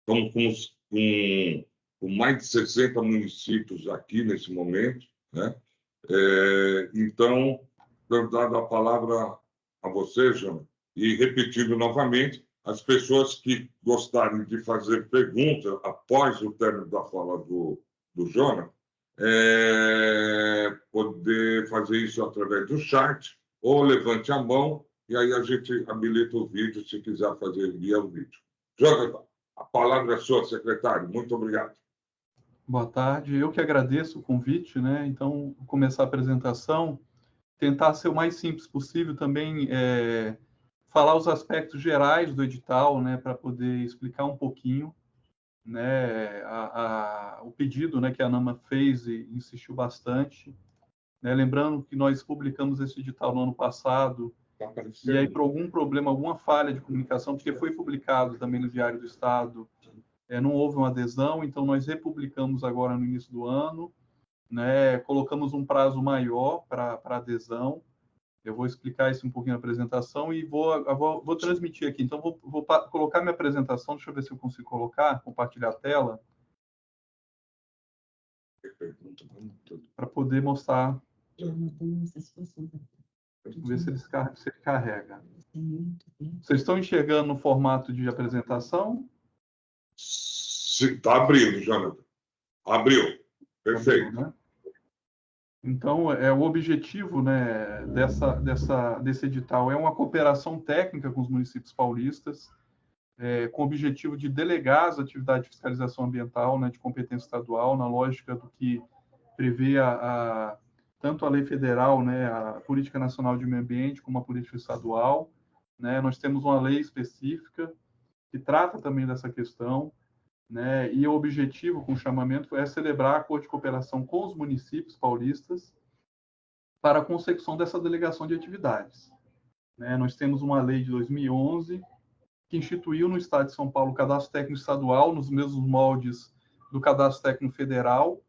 Estamos com mais de 60 municípios aqui nesse momento, né? Então, dando a palavra a você, João, e repetindo novamente, as pessoas que gostarem de fazer perguntas após o término da fala do Jonas, poder fazer isso através do chat, ou levante a mão, e aí a gente habilita o vídeo, se quiser fazer via o vídeo. Jonas, a palavra é sua, secretário. Muito obrigado. Boa tarde. Eu que agradeço o convite, né? Então, vou começar a apresentação, tentar ser o mais simples possível também, falar os aspectos gerais do edital, né, para poder explicar um pouquinho, né, o pedido, né, que a ANAMA fez e insistiu bastante, né? Lembrando que nós publicamos esse edital no ano passado, e aí por algum problema, alguma falha de comunicação, porque foi publicado também no Diário do Estado, não houve uma adesão, então nós republicamos agora no início do ano, né? Colocamos um prazo maior para adesão. Eu vou explicar isso um pouquinho na apresentação e vou transmitir aqui. Então, vou colocar minha apresentação, deixa eu ver se eu consigo colocar, compartilhar a tela, para poder mostrar. Vamos ver se ele carrega. Vocês estão enxergando no formato de apresentação? Está abrindo, Jonathan. Abriu. Perfeito. Abriu, né? Então, o objetivo, né, desse edital é uma cooperação técnica com os municípios paulistas, com o objetivo de delegar as atividades de fiscalização ambiental, né, de competência estadual, na lógica do que prevê tanto a lei federal, né, a Política Nacional de Meio Ambiente, como a política estadual, né? Nós temos uma lei específica que trata também dessa questão, né? E o objetivo com o chamamento é celebrar acordo de cooperação com os municípios paulistas para a consecução dessa delegação de atividades, né? Nós temos uma lei de 2011 que instituiu no Estado de São Paulo o cadastro técnico estadual nos mesmos moldes do cadastro técnico federal,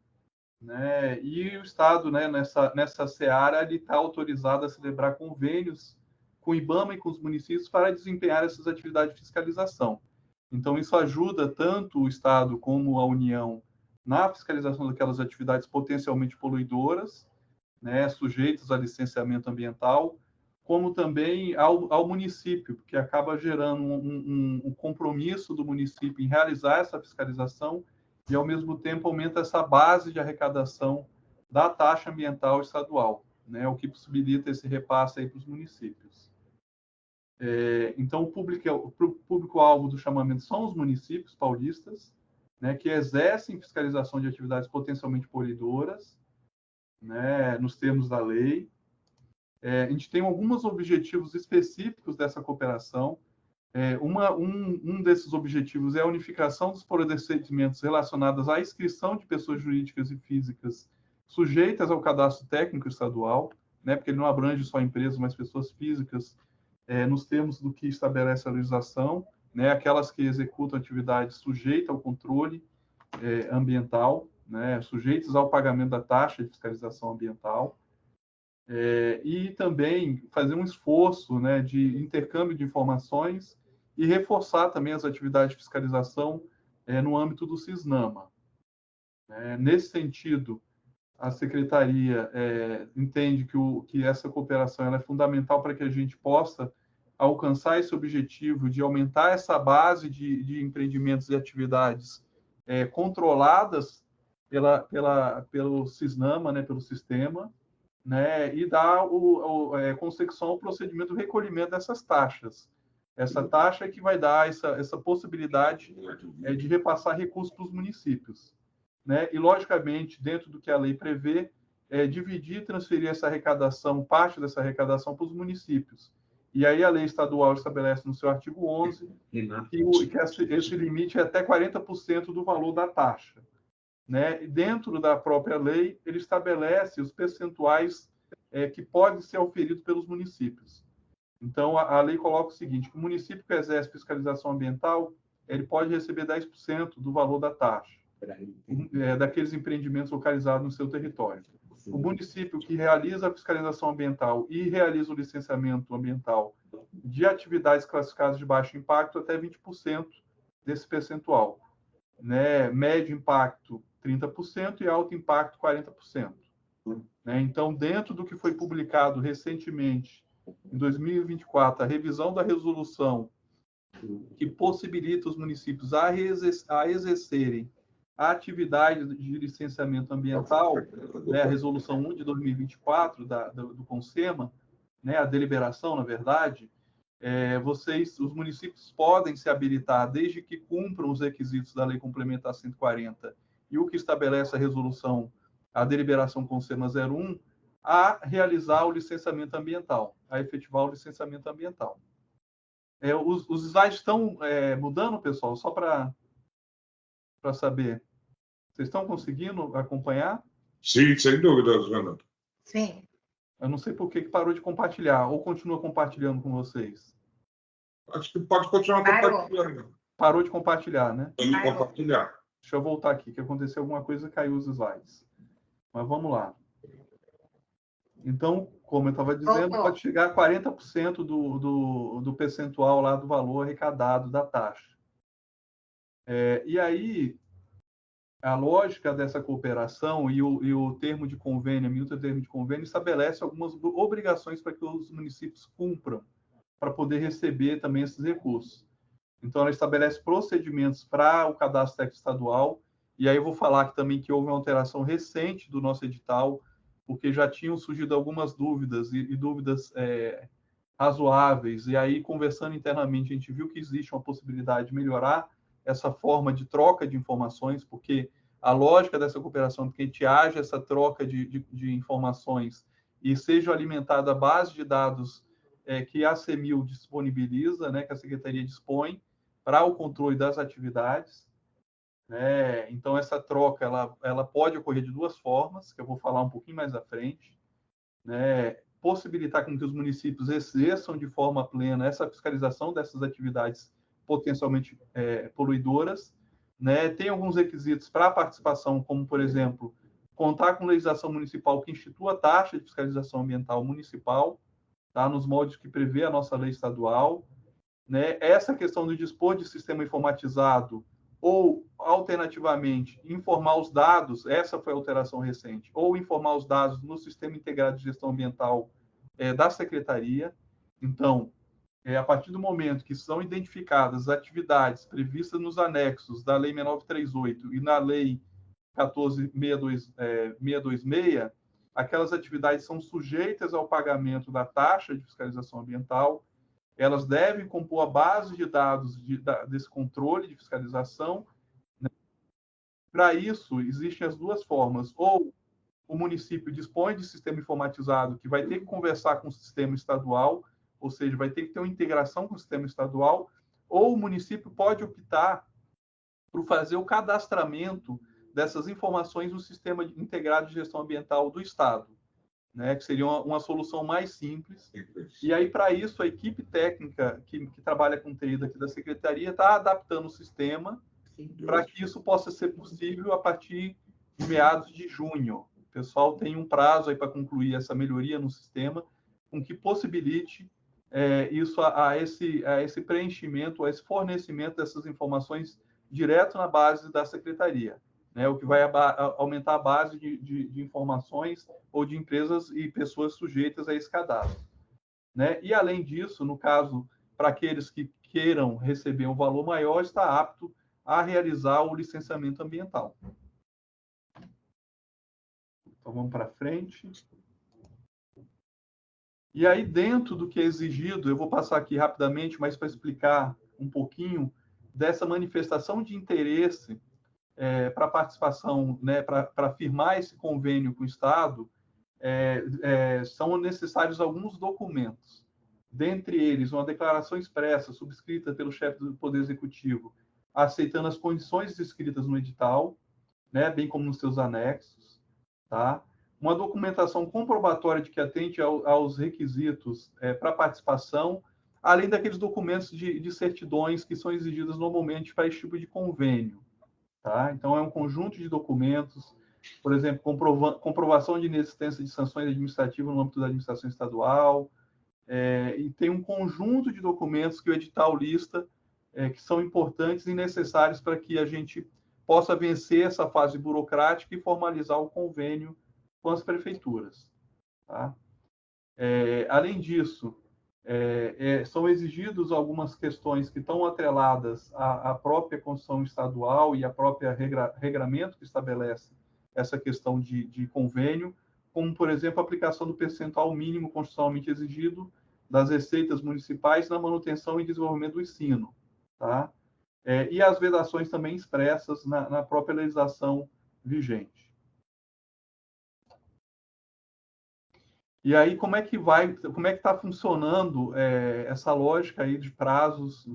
né? E o Estado, né, nessa seara, ele está autorizado a celebrar convênios com o IBAMA e com os municípios para desempenhar essas atividades de fiscalização. Então, isso ajuda tanto o Estado como a União na fiscalização daquelas atividades potencialmente poluidoras, né, sujeitas a licenciamento ambiental, como também ao município, porque acaba gerando um compromisso do município em realizar essa fiscalização e, ao mesmo tempo, aumenta essa base de arrecadação da taxa ambiental estadual, né, o que possibilita esse repasse aí para os municípios. Então, o público-alvo do chamamento são os municípios paulistas, né, que exercem fiscalização de atividades potencialmente poluidoras, né, nos termos da lei. A gente tem alguns objetivos específicos dessa cooperação. Um desses objetivos é a unificação dos procedimentos relacionados à inscrição de pessoas jurídicas e físicas sujeitas ao cadastro técnico estadual, né, porque ele não abrange só empresas, mas pessoas físicas, nos termos do que estabelece a legislação, né, aquelas que executam atividades sujeitas ao controle ambiental, né, sujeitas ao pagamento da taxa de fiscalização ambiental. E também fazer um esforço, né, de intercâmbio de informações e reforçar também as atividades de fiscalização no âmbito do CISNAMA. Nesse sentido, a Secretaria entende que essa cooperação ela é fundamental para que a gente possa alcançar esse objetivo de aumentar essa base de empreendimentos e atividades controladas pelo CISNAMA, né, pelo sistema, né, e dar consecução ao procedimento de recolhimento dessas taxas. Essa taxa é que vai dar essa possibilidade de repassar recursos para os municípios, né? E, logicamente, dentro do que a lei prevê, dividir e transferir essa arrecadação, parte dessa arrecadação, para os municípios. E aí a lei estadual estabelece no seu artigo 11 que esse limite é até 40% do valor da taxa, né? Dentro da própria lei, ele estabelece os percentuais que podem ser oferidos pelos municípios. Então, a lei coloca o seguinte: o município que exerce fiscalização ambiental, ele pode receber 10% do valor da taxa, daqueles empreendimentos localizados no seu território. O município que realiza a fiscalização ambiental e realiza o licenciamento ambiental de atividades classificadas de baixo impacto, até 20% desse percentual. né? Médio impacto, 30%, e alto impacto, 40%. Né? Então, dentro do que foi publicado recentemente, em 2024, a revisão da resolução que possibilita os municípios a exercerem a atividade de licenciamento ambiental, né, a resolução 1 de 2024 do CONSEMA, né, a deliberação, na verdade, os municípios podem se habilitar, desde que cumpram os requisitos da Lei Complementar 140 e o que estabelece a resolução, a deliberação CONSEMA 01, a realizar o licenciamento ambiental, a efetivar o licenciamento ambiental. Os slides estão mudando, pessoal, só para saber. Vocês estão conseguindo acompanhar? Sim, sem dúvida, Fernando. Sim. Eu não sei por que parou de compartilhar, ou continua compartilhando com vocês. Acho que pode continuar compartilhando. Parou de compartilhar, né? Pode compartilhar. Deixa eu voltar aqui, que aconteceu alguma coisa, caiu os slides. Mas vamos lá. Então, como eu estava dizendo, pode chegar a 40% do percentual lá do valor arrecadado da taxa. E aí, a lógica dessa cooperação e o termo de convênio, a minuta do termo de convênio, estabelece algumas obrigações para que os municípios cumpram, para poder receber também esses recursos. Então, ela estabelece procedimentos para o cadastro técnico estadual, e aí eu vou falar aqui também que houve uma alteração recente do nosso edital, porque já tinham surgido algumas dúvidas, e dúvidas razoáveis, e aí, conversando internamente, a gente viu que existe uma possibilidade de melhorar essa forma de troca de informações, porque a lógica dessa cooperação é que a gente haja essa troca de informações e seja alimentada a base de dados que a CEMIL disponibiliza, né, que a Secretaria dispõe para o controle das atividades. Né? Então, essa troca ela pode ocorrer de duas formas, que eu vou falar um pouquinho mais à frente. Né? Possibilitar com que os municípios exerçam de forma plena essa fiscalização dessas atividades potencialmente poluidoras. Né? Tem alguns requisitos para a participação, como, por exemplo, contar com legislação municipal que institua taxa de fiscalização ambiental municipal, tá? Nos moldes que prevê a nossa lei estadual. Né? Essa questão de dispor de sistema informatizado ou, alternativamente, informar os dados, essa foi a alteração recente, ou informar os dados no Sistema Integrado de Gestão Ambiental da Secretaria. Então, a partir do momento que são identificadas atividades previstas nos anexos da Lei 6938 e na Lei 14.626, aquelas atividades são sujeitas ao pagamento da taxa de fiscalização ambiental, elas devem compor a base de dados desse controle de fiscalização. Né? Para isso, existem as duas formas. Ou o município dispõe de sistema informatizado que vai ter que conversar com o sistema estadual, ou seja, vai ter que ter uma integração com o sistema estadual, ou o município pode optar por fazer o cadastramento dessas informações no Sistema Integrado de Gestão Ambiental do Estado, né, que seria uma solução mais simples. E aí, para isso, a equipe técnica que trabalha com TI daqui da Secretaria está adaptando o sistema para que isso possa ser possível a partir de meados de junho. O pessoal tem um prazo aí para concluir essa melhoria no sistema, com que possibilite isso a esse preenchimento, a esse fornecimento dessas informações direto na base da Secretaria. Né, o que vai aumentar a base de informações ou de empresas e pessoas sujeitas a esse cadastro. Né? E, além disso, no caso, para aqueles que queiram receber um valor maior, está apto a realizar o licenciamento ambiental. Então, vamos para frente. E aí, dentro do que é exigido, eu vou passar aqui rapidamente, mas para explicar um pouquinho dessa manifestação de interesse para participação, né, para firmar esse convênio com o Estado, são necessários alguns documentos. Dentre eles, uma declaração expressa subscrita pelo chefe do Poder Executivo, aceitando as condições descritas no edital, né, bem como nos seus anexos. Tá? Uma documentação comprobatória de que atende aos requisitos para participação, além daqueles documentos de certidões que são exigidos normalmente para esse tipo de convênio. Tá? Então, é um conjunto de documentos, por exemplo, comprovação de inexistência de sanções administrativas no âmbito da administração estadual, e tem um conjunto de documentos que o edital lista, que são importantes e necessários para que a gente possa vencer essa fase burocrática e formalizar o convênio com as prefeituras. Tá? Além disso, são exigidos algumas questões que estão atreladas à própria Constituição Estadual e à própria regramento que estabelece essa questão de convênio, como, por exemplo, a aplicação do percentual mínimo constitucionalmente exigido das receitas municipais na manutenção e desenvolvimento do ensino. Tá? E as vedações também expressas na própria legislação vigente. E aí, como é que está funcionando essa lógica aí de prazos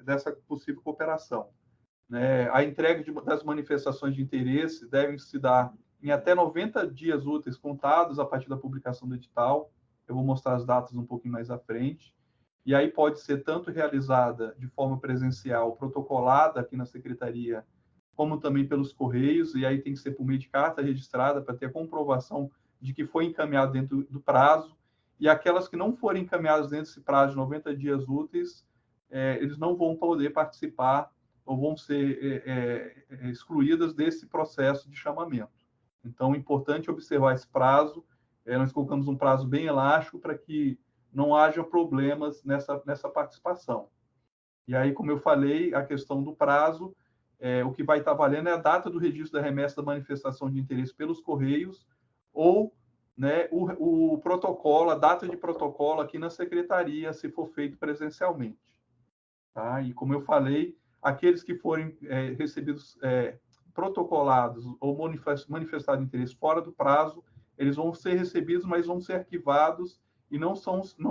dessa possível cooperação? Né? A entrega das manifestações de interesse devem se dar em até 90 dias úteis contados a partir da publicação do edital. Eu vou mostrar as datas um pouquinho mais à frente. E aí pode ser tanto realizada de forma presencial, protocolada aqui na Secretaria, como também pelos Correios, e aí tem que ser por meio de carta registrada para ter a comprovação de que foi encaminhado dentro do prazo, e aquelas que não forem encaminhadas dentro desse prazo de 90 dias úteis, eles não vão poder participar ou vão ser excluídas desse processo de chamamento. Então, é importante observar esse prazo. Nós colocamos um prazo bem elástico para que não haja problemas nessa participação. E aí, como eu falei, a questão do prazo, o que vai estar valendo é a data do registro da remessa da manifestação de interesse pelos Correios ou, né, o protocolo, a data de protocolo aqui na Secretaria, se for feito presencialmente. Tá? E, como eu falei, aqueles que forem recebidos, protocolados ou manifestados interesse fora do prazo, eles vão ser recebidos, mas vão ser arquivados e não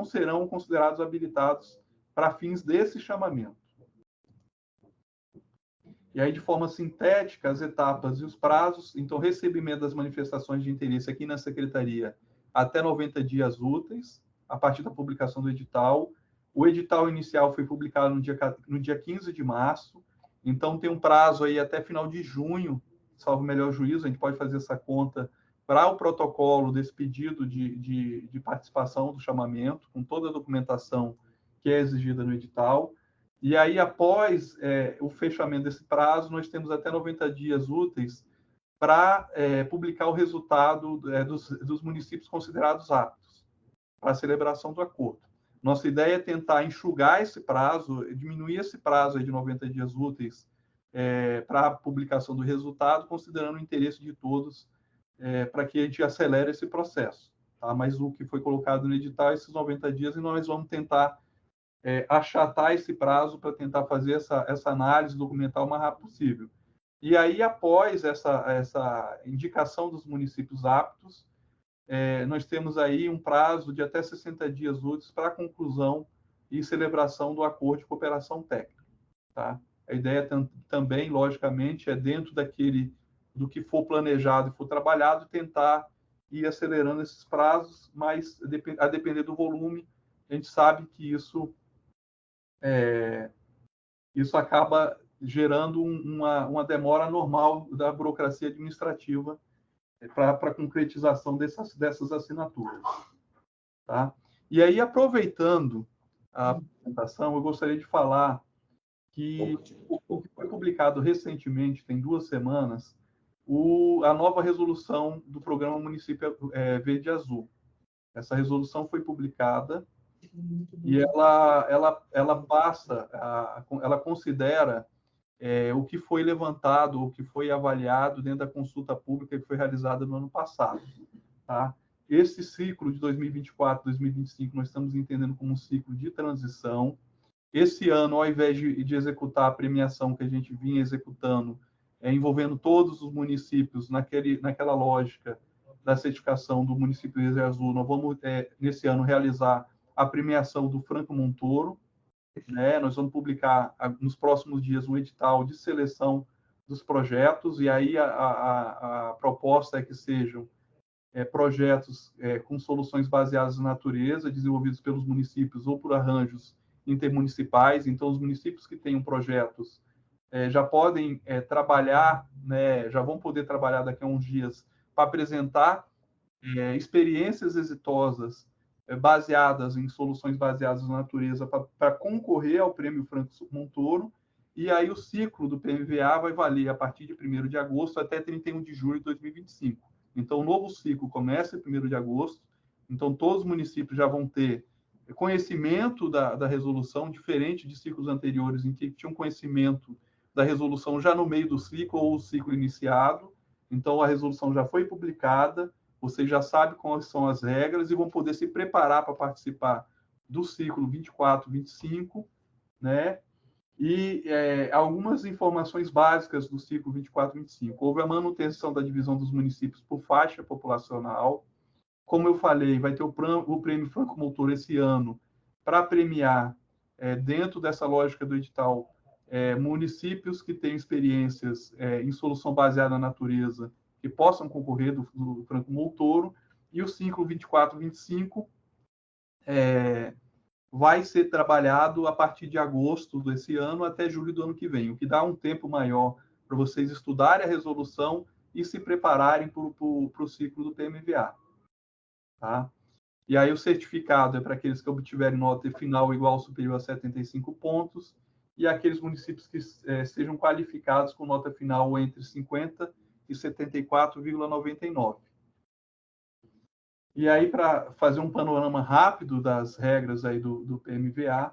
serão considerados habilitados para fins desse chamamento. E aí, de forma sintética, as etapas e os prazos. Então, recebimento das manifestações de interesse aqui na Secretaria até 90 dias úteis, a partir da publicação do edital. O edital inicial foi publicado no dia 15 de março, então tem um prazo aí até final de junho, salvo o melhor juízo, a gente pode fazer essa conta para o protocolo desse pedido de participação do chamamento, com toda a documentação que é exigida no edital. E aí, após o fechamento desse prazo, nós temos até 90 dias úteis para publicar o resultado dos municípios considerados aptos para a celebração do acordo. Nossa ideia é tentar enxugar esse prazo, diminuir esse prazo aí de 90 dias úteis para a publicação do resultado, considerando o interesse de todos, para que a gente acelere esse processo. Tá? Mas o que foi colocado no edital é esses 90 dias, e nós vamos tentar achatar esse prazo para tentar fazer essa análise documental o mais rápido possível. E aí, após essa indicação dos municípios aptos, nós temos aí um prazo de até 60 dias úteis para a conclusão e celebração do acordo de cooperação técnica. Tá? A ideia também, logicamente, é dentro do que for planejado e for trabalhado, tentar ir acelerando esses prazos, mas a depender do volume, a gente sabe que isso acaba gerando uma demora normal da burocracia administrativa para a concretização dessas assinaturas. Tá? E aí, aproveitando a apresentação, eu gostaria de falar que o que foi publicado recentemente, tem 2 semanas, a nova resolução do Programa Município Verde e Azul. Essa resolução foi publicada e ela considera o que foi levantado, o que foi avaliado dentro da consulta pública que foi realizada no ano passado. Tá? Esse ciclo de 2024, 2025, nós estamos entendendo como um ciclo de transição. Esse ano, ao invés de executar a premiação que a gente vinha executando, envolvendo todos os municípios naquela lógica da certificação do município Verde e Azul, nós vamos, nesse ano, realizar a premiação do Franco Montoro. Nós vamos publicar nos próximos dias um edital de seleção dos projetos, e aí a proposta é que sejam projetos com soluções baseadas na natureza, desenvolvidos pelos municípios ou por arranjos intermunicipais. Então, os municípios que tenham projetos já podem trabalhar, já vão poder trabalhar daqui a uns dias para apresentar experiências exitosas baseadas em soluções baseadas na natureza para concorrer ao Prêmio Franco Montoro. e aí o ciclo do PMVA vai valer a partir de 1º de agosto até 31 de julho de 2025. Então, o novo ciclo começa em 1º de agosto, então todos os municípios já vão ter conhecimento da resolução, diferente de ciclos anteriores, em que tinham conhecimento da resolução já no meio do ciclo ou o ciclo iniciado. Então, a resolução já foi publicada, vocês já sabem quais são as regras e vão poder se preparar para participar do ciclo 24-25, né? E algumas informações básicas do ciclo 24-25. Houve a manutenção da divisão dos municípios por faixa populacional. Como eu falei, vai ter o prêmio Franco Motor esse ano para premiar, dentro dessa lógica do edital, municípios que têm experiências em solução baseada na natureza que possam concorrer do Franco Montoro, e o ciclo 24-25 vai ser trabalhado a partir de agosto desse ano até julho do ano que vem, o que dá um tempo maior para vocês estudarem a resolução e se prepararem para o ciclo do PMVA. Tá? E aí o certificado é para aqueles que obtiverem nota final igual ou superior a 75 pontos, e aqueles municípios que sejam qualificados com nota final entre 50 e 74,99. E aí, para fazer um panorama rápido das regras aí do PMVA,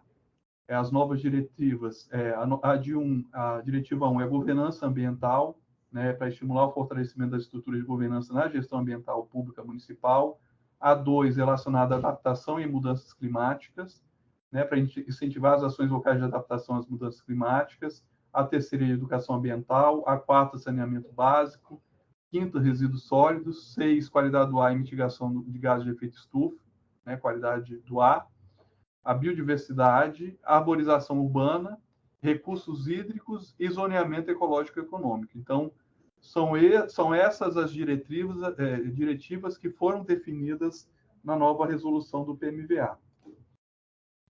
as novas diretivas, a diretiva 1 é governança ambiental, né, para estimular o fortalecimento das estruturas de governança na gestão ambiental pública municipal. A 2, relacionada à adaptação e mudanças climáticas, né, para incentivar as ações locais de adaptação às mudanças climáticas. A 3ª, educação ambiental. A 4ª, saneamento básico. 5ª, resíduos sólidos. 6, qualidade do ar e mitigação de gases de efeito estufa, né, qualidade do ar. A biodiversidade, a arborização urbana, recursos hídricos e zoneamento ecológico econômico. Então, são essas as diretivas que foram definidas na nova resolução do PMVA.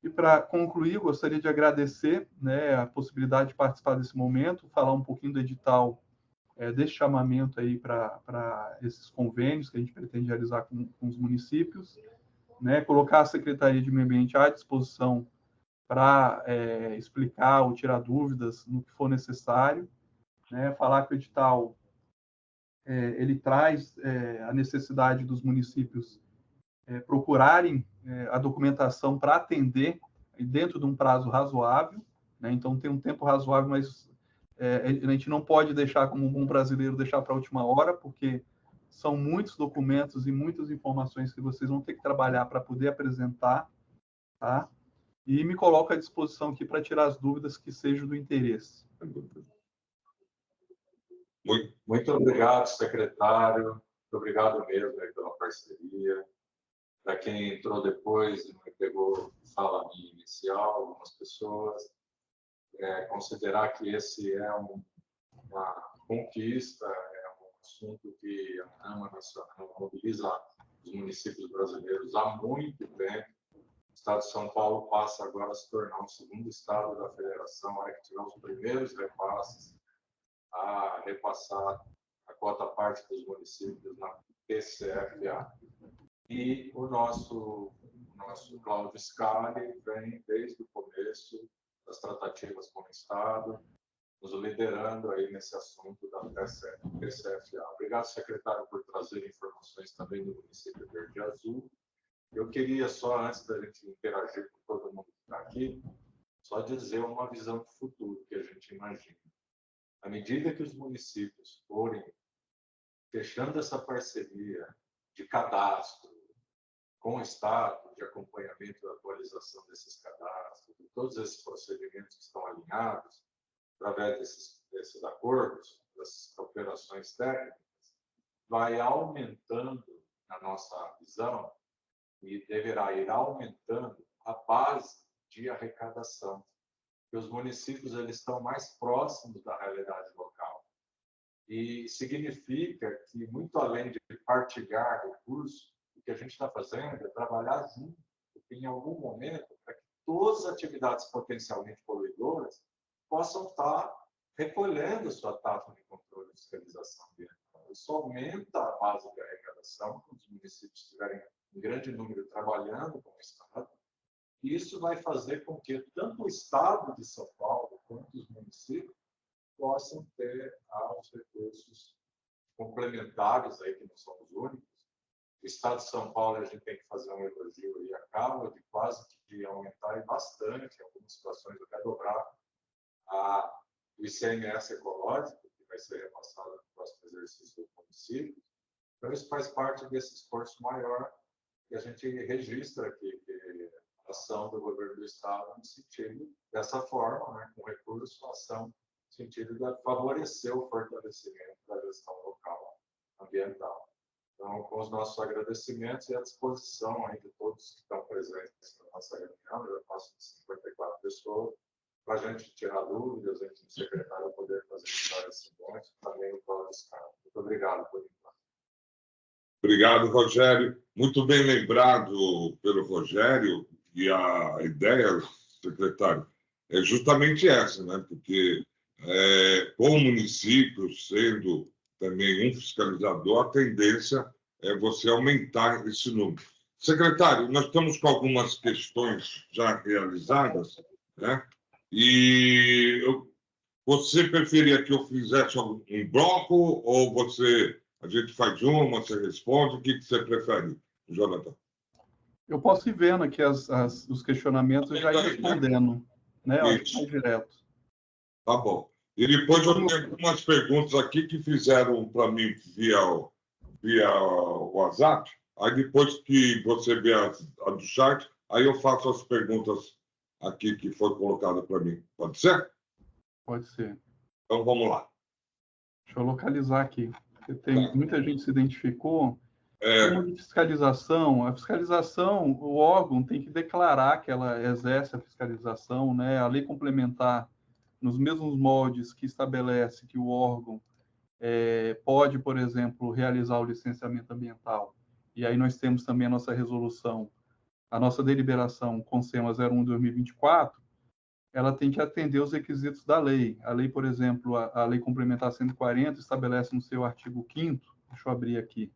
E, para concluir, gostaria de agradecer, né, a possibilidade de participar desse momento, falar um pouquinho do edital, desse chamamento aí para esses convênios que a gente pretende realizar com os municípios, né, colocar a Secretaria de Meio Ambiente à disposição para explicar ou tirar dúvidas no que for necessário, né, falar que o edital ele traz a necessidade dos municípios procurarem a documentação para atender dentro de um prazo razoável, né, então tem um tempo razoável, mas a gente não pode deixar, como um bom brasileiro, deixar para a última hora, porque são muitos documentos e muitas informações que vocês vão ter que trabalhar para poder apresentar, tá? E me coloco à disposição aqui para tirar as dúvidas que sejam do interesse. Muito obrigado, secretário. Muito obrigado mesmo pela parceria. Para quem entrou depois e não pegou fala minha inicial, algumas pessoas, considerar que esse é uma conquista, um assunto que a Câmara Nacional mobiliza os municípios brasileiros há muito tempo. O Estado de São Paulo passa agora a se tornar o segundo estado da federação, a hora que tiver os primeiros repasses, a repassar a quota parte dos municípios na PCFA. E o nosso Cláudio Scali vem desde o começo das tratativas com o Estado, nos liderando aí nesse assunto da PCFA. Obrigado, secretário, por trazer informações também do município Verde e Azul. Eu queria só, antes da gente interagir com todo mundo que está aqui, só dizer uma visão de futuro que a gente imagina. À medida que os municípios forem fechando essa parceria de cadastro com o Estado, de acompanhamento e atualização desses cadastros, de todos esses procedimentos que estão alinhados, através desses acordos, dessas operações técnicas, vai aumentando, na nossa visão, e deverá ir aumentando a base de arrecadação, que os municípios eles estão mais próximos da realidade local. E significa que, muito além de partilhar recursos, o que a gente está fazendo é trabalhar junto, porque em algum momento, para que todas as atividades potencialmente poluidoras possam estar recolhendo sua taxa de controle e fiscalização ambiental. Isso aumenta a base de arrecadação, quando os municípios tiverem um grande número trabalhando com o Estado, E isso vai fazer com que tanto o Estado de São Paulo quanto os municípios possam ter os recursos complementares, aí, que não são os únicos. O Estado de São Paulo, a gente tem que fazer um elogio e acaba de quase que aumentar bastante, em algumas situações, até dobrar o ICMS ecológico, que vai ser repassado no próximo exercício do município. Então, isso faz parte desse esforço maior que a gente registra aqui, que a ação do governo do Estado no sentido dessa forma, né, com recurso, ação no sentido de favorecer o fortalecimento da gestão local ambiental. Então, com os nossos agradecimentos e à disposição aí de todos que estão presentes na nossa reunião, eu passo de 54 pessoas, para a gente tirar dúvidas, a gente, o secretário, poder fazer esclarecimentos, também o Cláudio Scarpa. Muito obrigado por enquanto. Obrigado, Rogério. Muito bem lembrado pelo Rogério, e a ideia, secretário, é justamente essa, né? Porque com o município sendo também um fiscalizador, a tendência é você aumentar esse número. Secretário, nós estamos com algumas questões já realizadas, né? E você preferia que eu fizesse um bloco ou a gente faz uma, você responde? O que você prefere, Jonathan? Eu posso ir vendo aqui os questionamentos e já ir respondendo, né? Eu acho que mais direto. Tá bom. E depois eu tenho algumas perguntas aqui que fizeram para mim via WhatsApp. Aí depois que você vê a do chat, aí eu faço as perguntas aqui que foi colocada para mim. Pode ser? Pode ser. Então vamos lá. Deixa eu localizar aqui. Muita gente se identificou. Como de fiscalização, a fiscalização, o órgão tem que declarar que ela exerce a fiscalização, né? A lei complementar, nos mesmos moldes que estabelece que o órgão pode, por exemplo, realizar o licenciamento ambiental. E aí nós temos também a nossa resolução, a nossa deliberação CONSEMA 01/2024, ela tem que atender os requisitos da lei. A lei, por exemplo, a lei complementar 140 estabelece no seu artigo 5º, deixa eu abrir aqui,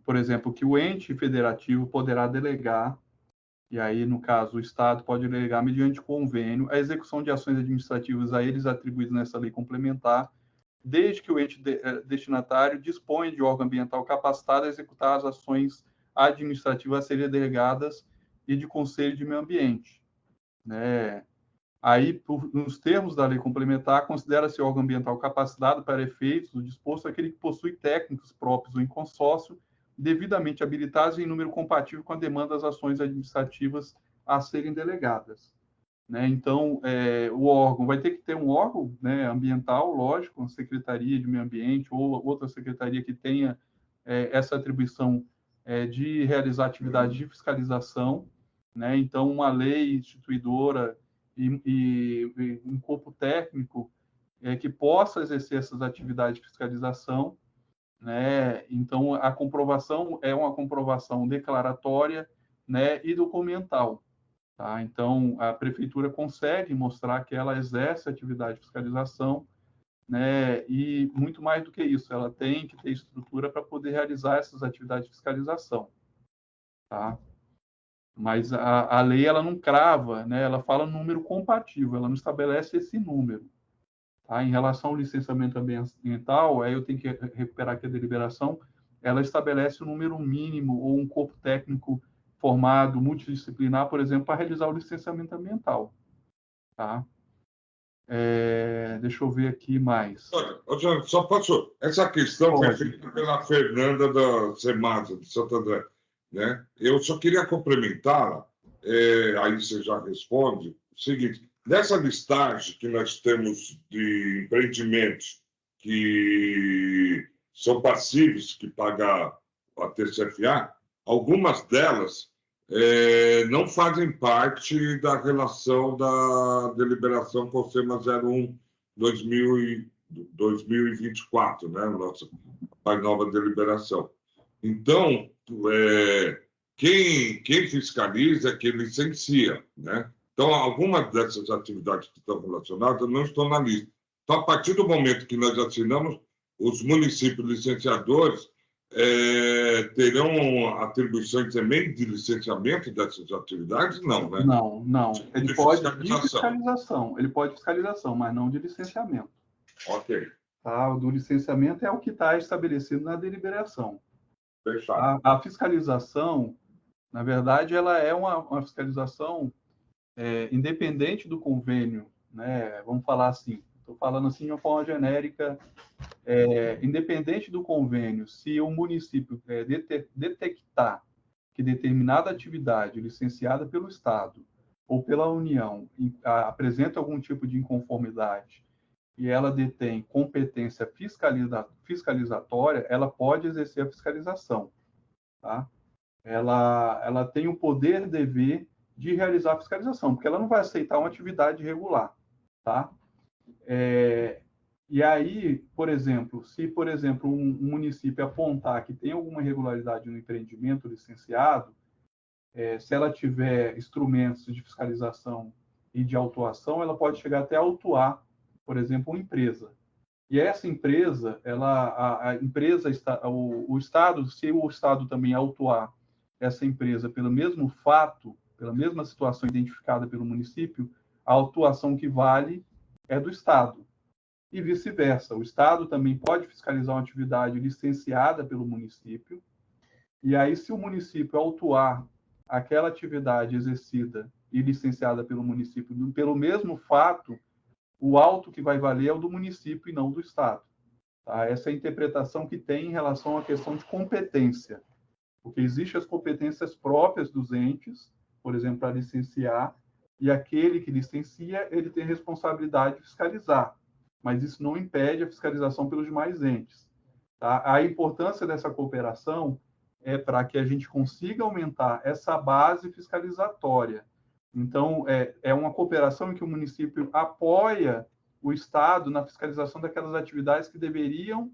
por exemplo, que o ente federativo poderá delegar, e aí, no caso, o Estado pode delegar, mediante convênio, a execução de ações administrativas a eles atribuídas nessa lei complementar, desde que o ente destinatário disponha de órgão ambiental capacitado a executar as ações administrativas a serem delegadas e de conselho de meio ambiente, né? Aí, nos termos da lei complementar, considera-se órgão ambiental capacitado para efeitos do disposto aquele que possui técnicos próprios ou em consórcio, devidamente habilitados em número compatível com a demanda das ações administrativas a serem delegadas, né? Então, o órgão vai ter que ter um órgão, né, ambiental, lógico, uma secretaria de meio ambiente ou outra secretaria que tenha essa atribuição de realizar atividades de fiscalização, né? Então, uma lei instituidora e um corpo técnico que possa exercer essas atividades de fiscalização, né? Então, a comprovação é uma comprovação declaratória, né, e documental, tá? Então, a prefeitura consegue mostrar que ela exerce atividade de fiscalização, né? E muito mais do que isso, ela tem que ter estrutura para poder realizar essas atividades de fiscalização, tá? Mas a lei ela não crava, né? Ela fala número compatível, ela não estabelece esse número. Tá? Em relação ao licenciamento ambiental, aí eu tenho que recuperar aqui a deliberação, ela estabelece um número mínimo ou um corpo técnico formado, multidisciplinar, por exemplo, para realizar o licenciamento ambiental. Tá? Deixa eu ver aqui mais. Olha, só posso... Essa questão foi feita pela Fernanda da Semasa, de Santo André, né? Eu só queria complementá-la, aí você já responde, o seguinte: nessa listagem que nós temos de empreendimentos que são passivos, que paga a TCFA, algumas delas não fazem parte da relação da deliberação CONSEMA 01/2024, né? Nossa mais nova deliberação. Então, quem fiscaliza é quem licencia, né? Então, algumas dessas atividades que estão relacionadas não estão na lista. Então, a partir do momento que nós assinamos, os municípios licenciadores terão atribuições também de licenciamento dessas atividades? Não, né? Não, não. Ele De pode de fiscalização. fiscalização. Ele pode fiscalização, mas não de licenciamento. Ok, Tá? O do licenciamento é o que está estabelecido na deliberação. fechado. A fiscalização, na verdade, ela é uma fiscalização independente do convênio, né? Vamos falar assim, estou falando assim de uma forma genérica, independente do convênio, se o município detectar que determinada atividade licenciada pelo Estado ou pela União apresenta algum tipo de inconformidade e ela detém competência fiscalizatória, ela pode exercer a fiscalização, tá? Ela tem o poder e dever de realizar a fiscalização, porque ela não vai aceitar uma atividade irregular, tá? E aí, por exemplo, se, por exemplo, um município apontar que tem alguma irregularidade no empreendimento licenciado, se ela tiver instrumentos de fiscalização e de autuação, ela pode chegar até a autuar, por exemplo, uma empresa. E essa empresa, a empresa, o Estado, se o Estado também autuar essa empresa pelo mesmo fato, pela mesma situação identificada pelo município, a autuação que vale é do Estado. E vice-versa. O Estado também pode fiscalizar uma atividade licenciada pelo município, e aí, se o município autuar aquela atividade exercida e licenciada pelo município pelo mesmo fato, o auto que vai valer é o do município e não do Estado. Tá? Essa é a interpretação que tem em relação à questão de competência, porque existem as competências próprias dos entes, por exemplo, para licenciar, e aquele que licencia, ele tem responsabilidade de fiscalizar, mas isso não impede a fiscalização pelos demais entes. Tá? A importância dessa cooperação é para que a gente consiga aumentar essa base fiscalizatória. Então, é uma cooperação em que o município apoia o Estado na fiscalização daquelas atividades que deveriam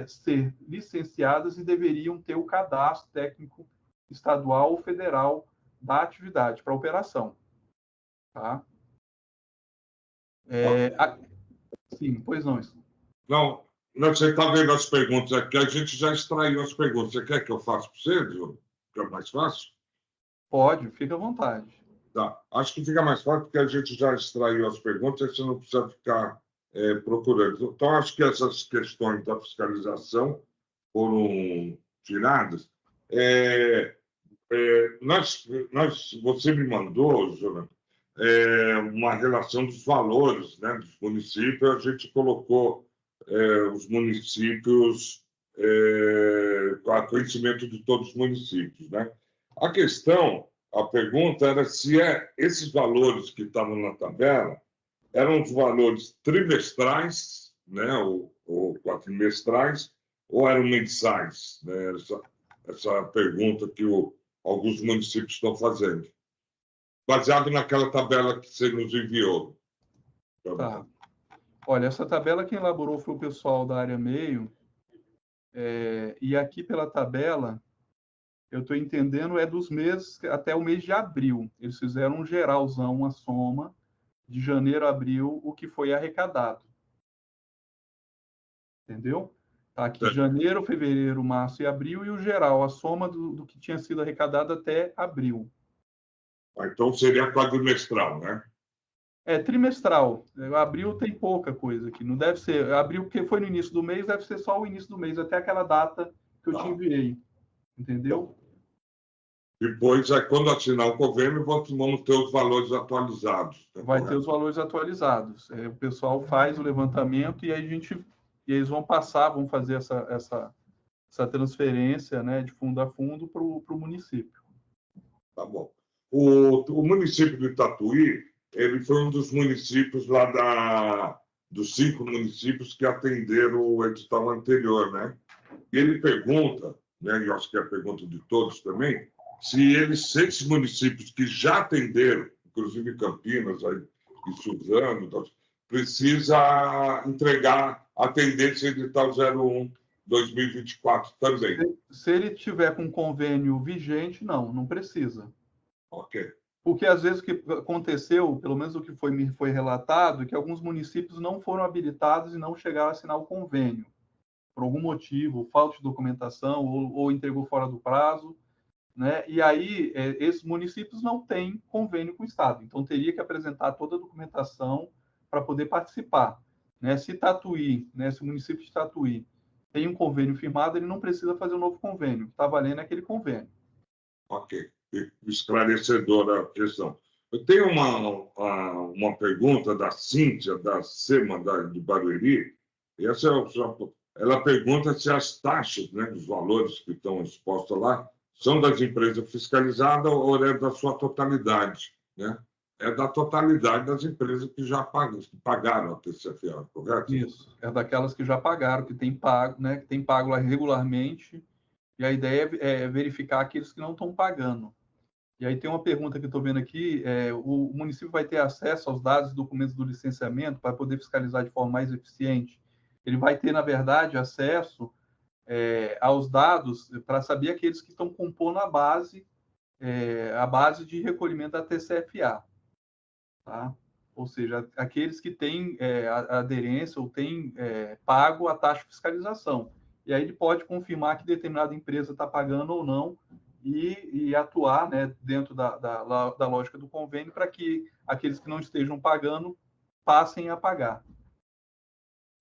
ser licenciadas e deveriam ter o cadastro técnico estadual ou federal da atividade para operação. Tá? Sim, pois não. Não, você está vendo as perguntas aqui, a gente já extraiu as perguntas. Você quer que eu faça para você, Diogo? Que é mais fácil? Pode, fica à vontade. Tá. Acho que fica mais fácil porque a gente já extraiu as perguntas e você não precisa ficar procurando. Então, acho que essas questões da fiscalização foram tiradas. Você me mandou, Jonathan, uma relação dos valores, né, dos municípios. A gente colocou os municípios a conhecimento de todos os municípios, né? A pergunta era se esses valores que estavam na tabela eram os valores trimestrais, né, ou quadrimestrais, ou eram mensais, né? Essa pergunta que alguns municípios estão fazendo, baseado naquela tabela que você nos enviou. Tá. Olha, essa tabela quem elaborou foi o pessoal da área meio, e aqui pela tabela, eu estou entendendo, é dos meses até o mês de abril. Eles fizeram um geralzão, uma soma, de janeiro a abril, o que foi arrecadado. Entendeu? Tá aqui janeiro, fevereiro, março e abril, e o geral, a soma do que tinha sido arrecadado até abril. Então seria quadrimestral, né? Trimestral. Abril tem pouca coisa aqui. Não deve ser. Abril, porque foi no início do mês, deve ser só o início do mês, até aquela data que eu te enviei. Entendeu? Depois, quando assinar o convênio, vamos ter os valores atualizados. Vai ter os valores atualizados. O pessoal faz o levantamento e aí eles vão fazer essa transferência, né, de fundo a fundo para o município. Tá bom. O município de Tatuí, ele foi um dos municípios lá dos 5 municípios que atenderam o edital anterior, né? E ele pergunta, né, e eu acho que é a pergunta de todos também, se esses municípios que já atenderam, inclusive Campinas e Suzano, precisa entregar a tendência edital 01/2024 também. Se ele tiver com convênio vigente, não precisa. Ok. Porque, às vezes, o que aconteceu, pelo menos o que me foi relatado, é que alguns municípios não foram habilitados e não chegaram a assinar o convênio. por algum motivo, falta de documentação ou entregou fora do prazo, né? E aí, esses municípios não têm convênio com o Estado, então teria que apresentar toda a documentação para poder participar, né? Se Tatuí, né, se o município de Tatuí tem um convênio firmado, ele não precisa fazer um novo convênio, está valendo aquele convênio. Ok, esclarecedora a questão. Eu tenho uma pergunta da Cíntia, da SEMA, de Barueri, e ela pergunta se as taxas, né, os valores que estão expostos lá, são das empresas fiscalizadas ou é da sua totalidade, né? É da totalidade das empresas que já pagaram a TCFA, correto? Isso, é daquelas que já pagaram, que tem pago, né, que tem pago lá regularmente, e a ideia é verificar aqueles que não estão pagando. E aí tem uma pergunta que eu estou vendo aqui, o município vai ter acesso aos dados e documentos do licenciamento para poder fiscalizar de forma mais eficiente? Ele vai ter, na verdade, acesso aos dados para saber aqueles que estão compondo a base de recolhimento da TCFA, tá? Ou seja, aqueles que têm aderência ou têm pago a taxa de fiscalização. E aí ele pode confirmar que determinada empresa está pagando ou não e atuar, né, dentro da lógica do convênio para que aqueles que não estejam pagando passem a pagar.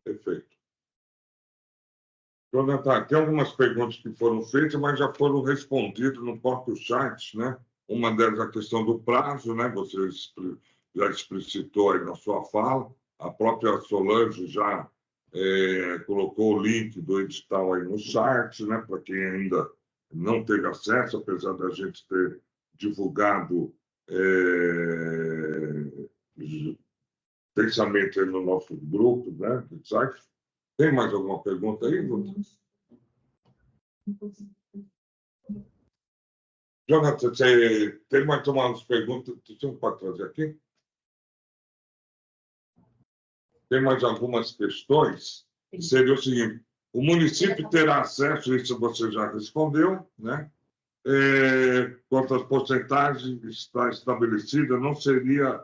Perfeito. Jonathan, tem algumas perguntas que foram feitas, mas já foram respondidas no próprio chat, né? Uma delas é a questão do prazo, né? Você já explicitou aí na sua fala. A própria Solange já colocou o link do edital aí no site, né? Para quem ainda não teve acesso, apesar da gente ter divulgado intensamente aí no nosso grupo, né? Do site. Tem mais alguma pergunta aí, Guto? Jonathan, você tem mais umas perguntas que você pode trazer aqui? Tem mais algumas questões? Seria o seguinte: o município terá acesso, isso você já respondeu, né? Quanto às porcentagens está estabelecida, não seria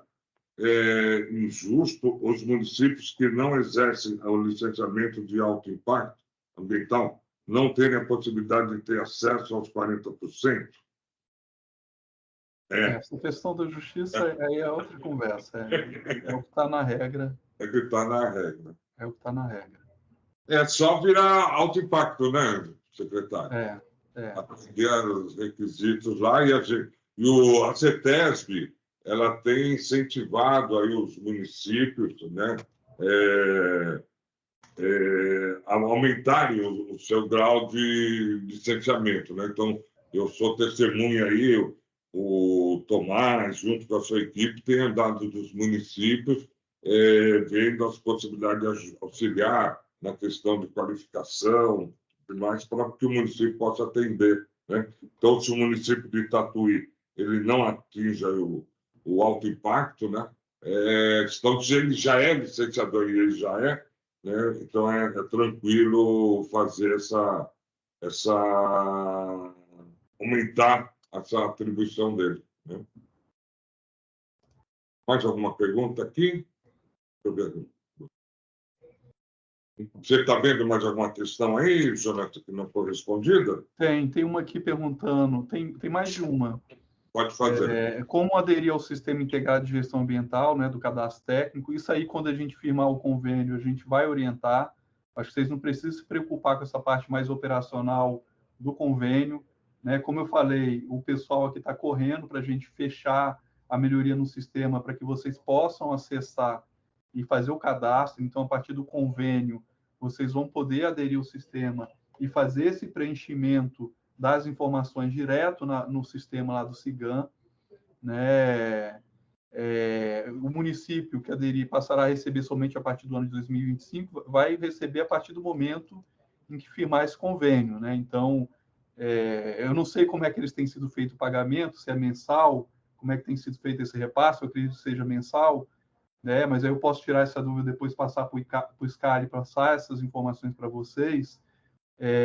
injusto os municípios que não exercem o licenciamento de alto impacto ambiental não terem a possibilidade de ter acesso aos 40%? Essa questão da justiça aí é outra conversa. É o que está na regra. É que está na regra. É o que está na regra. É só virar alto impacto, né, secretário? Atender os requisitos lá e a CETESB, ela tem incentivado aí os municípios, né, a aumentarem o seu grau de licenciamento, né? Então, eu sou testemunha aí, o Tomás, junto com a sua equipe, tem andado dos municípios, vendo as possibilidades de auxiliar na questão de qualificação, mais para que o município possa atender, né? Então, se o município de Tatuí ele não atinja o alto impacto, né? Então, se ele já é licenciador e ele já né? Então é tranquilo fazer aumentar essa atribuição dele, né? Mais alguma pergunta aqui? Você está vendo mais alguma questão aí, Jonathan, que não foi respondida? Tem uma aqui perguntando, tem mais de uma. Pode fazer. Como aderir ao Sistema Integrado de Gestão Ambiental, né, do Cadastro Técnico? Isso aí, quando a gente firmar o convênio, a gente vai orientar. Acho que vocês não precisam se preocupar com essa parte mais operacional do convênio, né? Como eu falei, o pessoal aqui está correndo para a gente fechar a melhoria no sistema para que vocês possam acessar e fazer o cadastro. Então, a partir do convênio, vocês vão poder aderir ao sistema e fazer esse preenchimento das informações direto no sistema lá do SIGAM, né? O município que aderir passará a receber somente a partir do ano de 2025, vai receber a partir do momento em que firmar esse convênio, né? Então, eu não sei como é que eles têm sido feito o pagamento, se é mensal, como é que tem sido feito esse repasse, eu acredito que seja mensal, né? Mas aí eu posso tirar essa dúvida depois, passar para o SCARI, passar essas informações para vocês,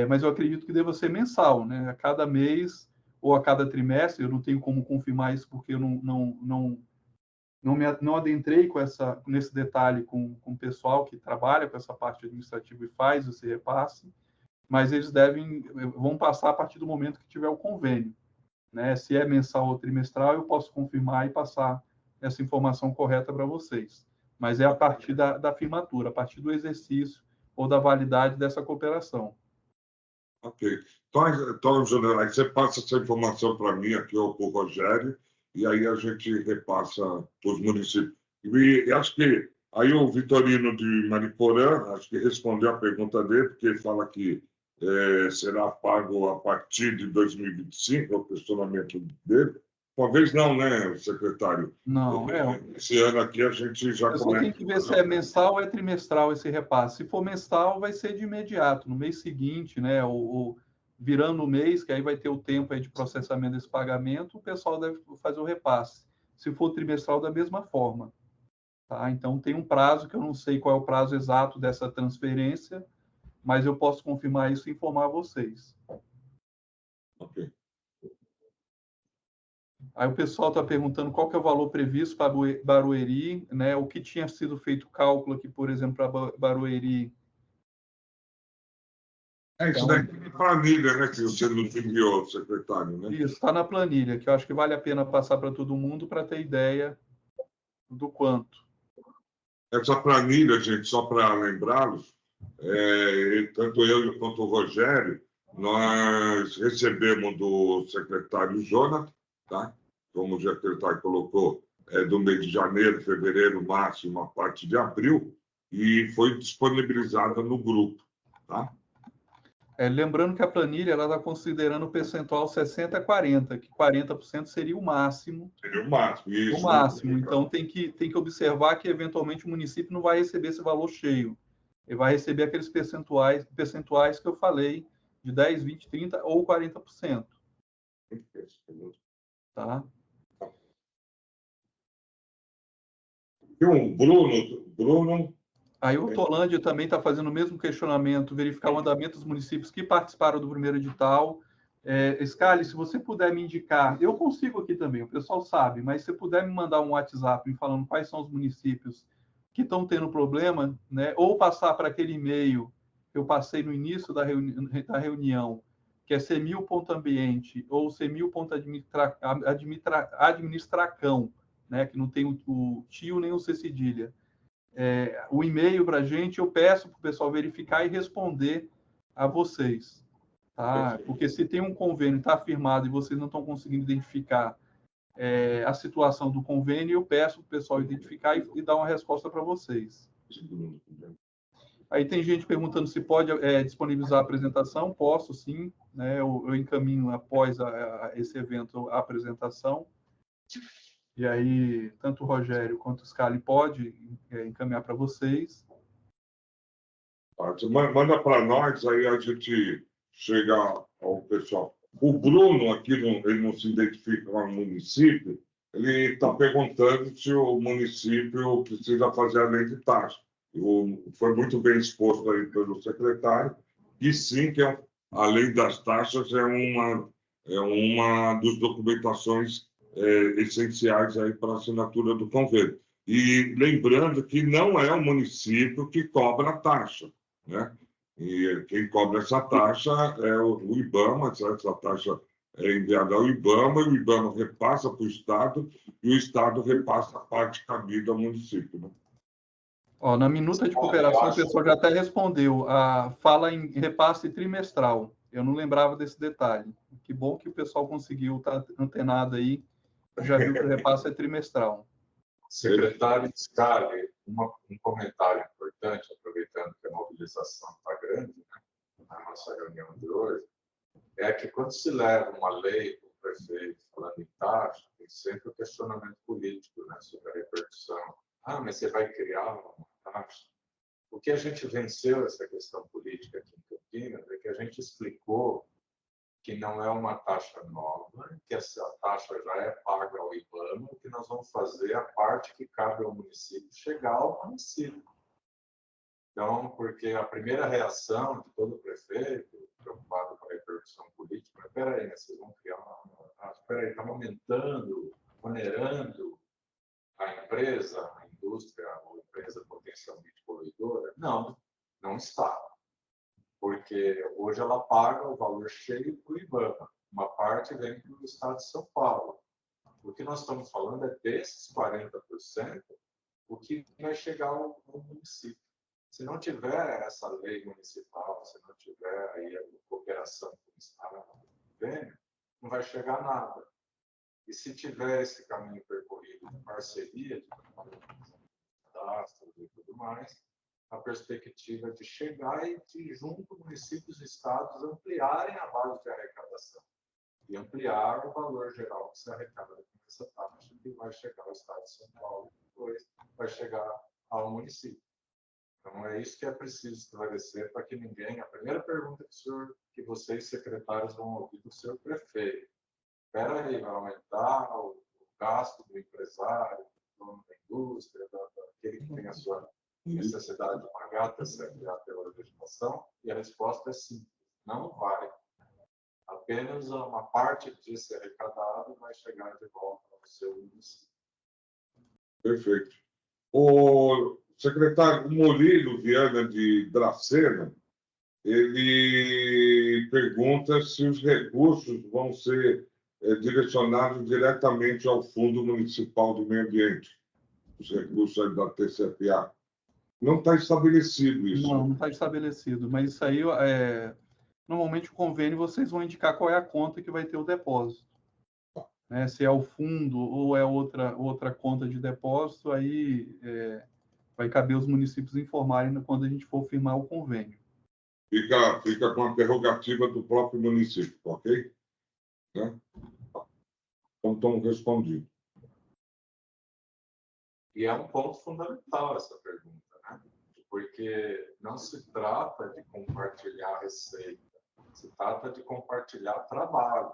mas eu acredito que deva ser mensal, né? A cada mês ou a cada trimestre, eu não tenho como confirmar isso porque eu não adentrei nesse detalhe com o pessoal que trabalha com essa parte administrativa e faz esse repasse, mas eles vão passar a partir do momento que tiver o convênio, né? Se é mensal ou trimestral, eu posso confirmar e passar essa informação correta para vocês. Mas é a partir da firmatura, a partir do exercício ou da validade dessa cooperação. Ok. Então, Júnior, aí você passa essa informação para mim aqui ou para o Rogério, e aí a gente repassa para os municípios. E acho que aí o Vitorino de Mariporã, acho que respondeu a pergunta dele, porque ele fala que será pago a partir de 2025, é o questionamento dele. Talvez não, né, secretário? Não, Esse ano aqui a gente já eu só começa. tenho que ver se é mensal ou é trimestral esse repasse. Se for mensal, vai ser de imediato, no mês seguinte, né? Ou virando o mês, que aí vai ter o tempo aí de processamento desse pagamento, o pessoal deve fazer o repasse. Se for trimestral, da mesma forma. Tá? Então, tem um prazo, que eu não sei qual é o prazo exato dessa transferência, mas eu posso confirmar isso e informar vocês. Ok. Aí o pessoal está perguntando qual que é o valor previsto para Barueri, né? O que tinha sido feito cálculo aqui, por exemplo, para Barueri. Isso daí é planilha, né, que você nos enviou, secretário, né? Isso, está na planilha, que eu acho que vale a pena passar para todo mundo para ter ideia do quanto. Essa planilha, gente, só para lembrá-los, tanto eu quanto o Rogério, nós recebemos do secretário Jonathan, tá? Como o secretário colocou, do mês de janeiro, fevereiro, março, uma parte de abril, e foi disponibilizada no grupo, tá? Lembrando que a planilha está considerando o percentual 60-40, que 40% seria o máximo. Seria o máximo, isso. O máximo. Então, tem que observar que, eventualmente, o município não vai receber esse valor cheio. Ele vai receber aqueles percentuais que eu falei, de 10, 20, 30 ou 40%. Tá? E o Bruno. Aí o Tolândia também está fazendo o mesmo questionamento, verificar o andamento dos municípios que participaram do primeiro edital. Scali, se você puder me indicar, eu consigo aqui também, o pessoal sabe, mas se você puder me mandar um WhatsApp me falando quais são os municípios que estão tendo problema, né? Ou passar para aquele e-mail que eu passei no início da reunião, que é cemil.ambiente ou cemil.administracão, né? Que não tem o tio nem o C cedilha. O e-mail para a gente, eu peço para o pessoal verificar e responder a vocês. Tá? Porque se tem um convênio, está firmado, e vocês não estão conseguindo identificar a situação do convênio, eu peço para o pessoal identificar e dar uma resposta para vocês. Aí tem gente perguntando se pode disponibilizar a apresentação. Posso, sim. Né? Eu encaminho após esse evento a apresentação. E aí, tanto o Rogério quanto o Scali pode encaminhar para vocês. Manda para nós, aí a gente chega ao pessoal. O Bruno, aqui, ele não se identifica com o município, ele está perguntando se o município precisa fazer a lei de taxa. Foi muito bem exposto aí pelo secretário, e sim, que a lei das taxas é uma das documentações essenciais aí para a assinatura do convênio. E lembrando que não é o município que cobra a taxa, né? E quem cobra essa taxa é o IBAMA, essa taxa é enviada ao IBAMA, e o IBAMA repassa para o Estado, e o Estado repassa a parte cabida ao município. Né? Na minuta de cooperação, o pessoal já até respondeu. Fala em repasse trimestral. Eu não lembrava desse detalhe. Que bom que o pessoal conseguiu estar antenado aí, já viu que o repasse é trimestral. Secretário Scali, um comentário importante, aproveitando que a mobilização está grande, né, na nossa reunião de hoje, é que quando se leva uma lei para o prefeito falando em taxa, tem sempre o questionamento político, né, sobre a repercussão. Mas você vai criar uma taxa? O que a gente venceu essa questão política aqui em Campinas é que a gente explicou que não é uma taxa nova, que essa taxa já é paga ao IBAMA, que nós vamos fazer a parte que cabe ao município chegar ao município. Então, porque a primeira reação de todo prefeito, preocupado com a repercussão política, mas espera aí, vocês vão criar uma taxa, espera aí, estamos aumentando, onerando a empresa. empresa, a indústria ou empresa potencialmente poluidora? Não, não está. Porque hoje ela paga o valor cheio para o IBAMA. Uma parte vem para o Estado de São Paulo. O que nós estamos falando é desses 40%, o que vai chegar ao município. Se não tiver essa lei municipal, se não tiver aí a cooperação com o Estado, não vai chegar nada. E se tiver esse caminho percorrido de parceria, de cadastros e tudo mais, a perspectiva de chegar e de, junto, municípios e estados ampliarem a base de arrecadação e ampliar o valor geral que se arrecada com essa taxa, que vai chegar ao Estado de São Paulo e depois vai chegar ao município. Então, é isso que é preciso esclarecer para que ninguém... A primeira pergunta que vocês, secretários, vão ouvir do seu prefeito. Espera aí, vai aumentar o gasto do empresário, do dono da indústria, daquele que tem a sua necessidade de pagar até ser criado pela legislação? E a resposta é simples, não vai. Apenas uma parte disso arrecadado vai chegar de volta ao seu município. Perfeito. O secretário Murilo Viana de Dracena, ele pergunta se os recursos vão ser direcionados diretamente ao Fundo Municipal do Meio Ambiente, os recursos da TCPA. Não está estabelecido isso. Não está estabelecido, mas isso aí, normalmente o convênio vocês vão indicar qual é a conta que vai ter o depósito. Né? Se é o fundo ou é outra conta de depósito, aí vai caber os municípios informarem quando a gente for firmar o convênio. Fica com a prerrogativa do próprio município, ok? Né? Então, estamos respondidos. E é um ponto fundamental essa pergunta, né? Porque não se trata de compartilhar receita, se trata de compartilhar trabalho.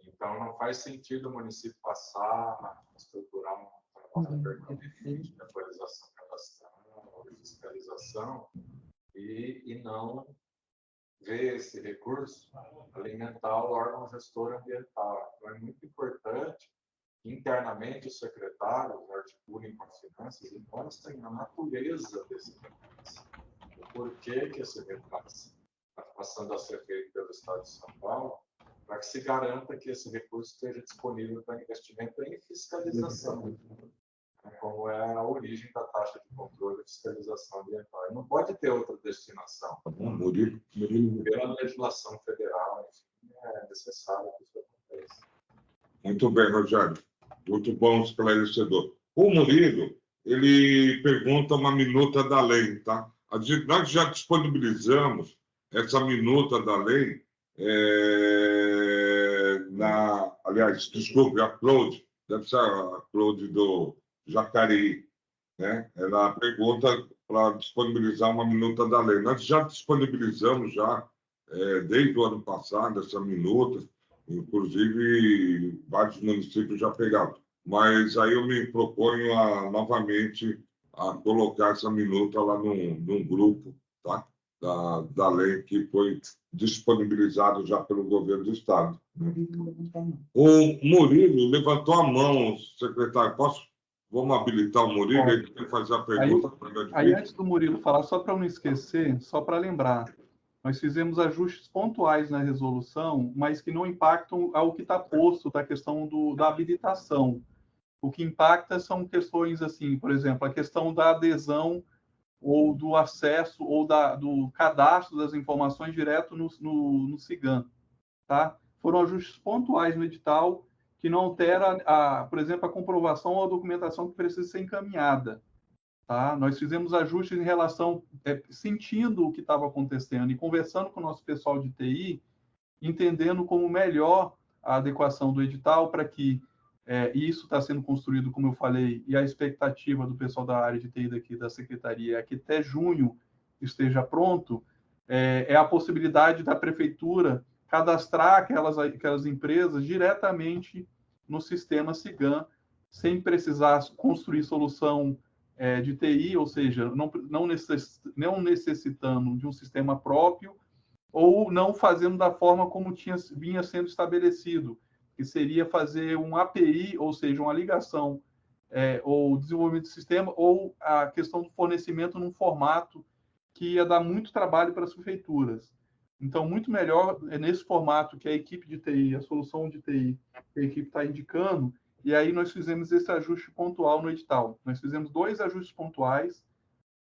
Então, não faz sentido o município passar a estruturar um trabalho permanente de atualização cadastral, de fiscalização, e não ver esse recurso alimentar o órgão gestor ambiental. Então, é muito importante que internamente os secretários articulem com as finanças e mostrem a natureza desse repasse. O porquê que esse repasse está passando a ser feito pelo Estado de São Paulo, para que se garanta que esse recurso esteja disponível para investimento em fiscalização, como é a origem da taxa de controle e fiscalização ambiental. E não pode ter outra destinação. Pela legislação federal, enfim, é necessário que isso aconteça. Muito bem, Rogério. Muito bom, esclarecedor. O Murilo, ele pergunta uma minuta da lei, tá? Nós já disponibilizamos essa minuta da lei, aliás, desculpe, a Claude, deve ser a Claude do Jacareí, né? Ela pergunta para disponibilizar uma minuta da lei. Nós já disponibilizamos desde o ano passado essa minuta, inclusive vários municípios já pegaram. Mas aí eu me proponho novamente a colocar essa minuta lá num grupo, tá? Da lei que foi disponibilizado já pelo governo do Estado. O Murilo levantou a mão, secretário. Vamos habilitar o Murilo? Ele quer fazer a pergunta. Aí, antes do Murilo falar, só para não esquecer, só para lembrar, nós fizemos ajustes pontuais na resolução, mas que não impactam ao que está posto da questão da habilitação. O que impacta são questões assim, por exemplo, a questão da adesão ou do acesso ou do cadastro das informações direto no SIGAM. Tá? Foram ajustes pontuais no edital que não altera, por exemplo, a comprovação ou a documentação que precisa ser encaminhada. Tá? Nós fizemos ajustes em relação, sentindo o que estava acontecendo e conversando com o nosso pessoal de TI, entendendo como melhor a adequação do edital para que isso está sendo construído, como eu falei, e a expectativa do pessoal da área de TI daqui da Secretaria é que até junho esteja pronto, é a possibilidade da Prefeitura cadastrar aquelas empresas diretamente no sistema SIGAM, sem precisar construir solução de TI, ou seja, não necessitando de um sistema próprio, ou não fazendo da forma como vinha sendo estabelecido, que seria fazer um API, ou seja, uma ligação ou desenvolvimento de sistema, ou a questão do fornecimento num formato que ia dar muito trabalho para as prefeituras. Então, muito melhor é nesse formato que a equipe de TI, a solução de TI, que a equipe está indicando, e aí nós fizemos esse ajuste pontual no edital. Nós fizemos 2 ajustes pontuais,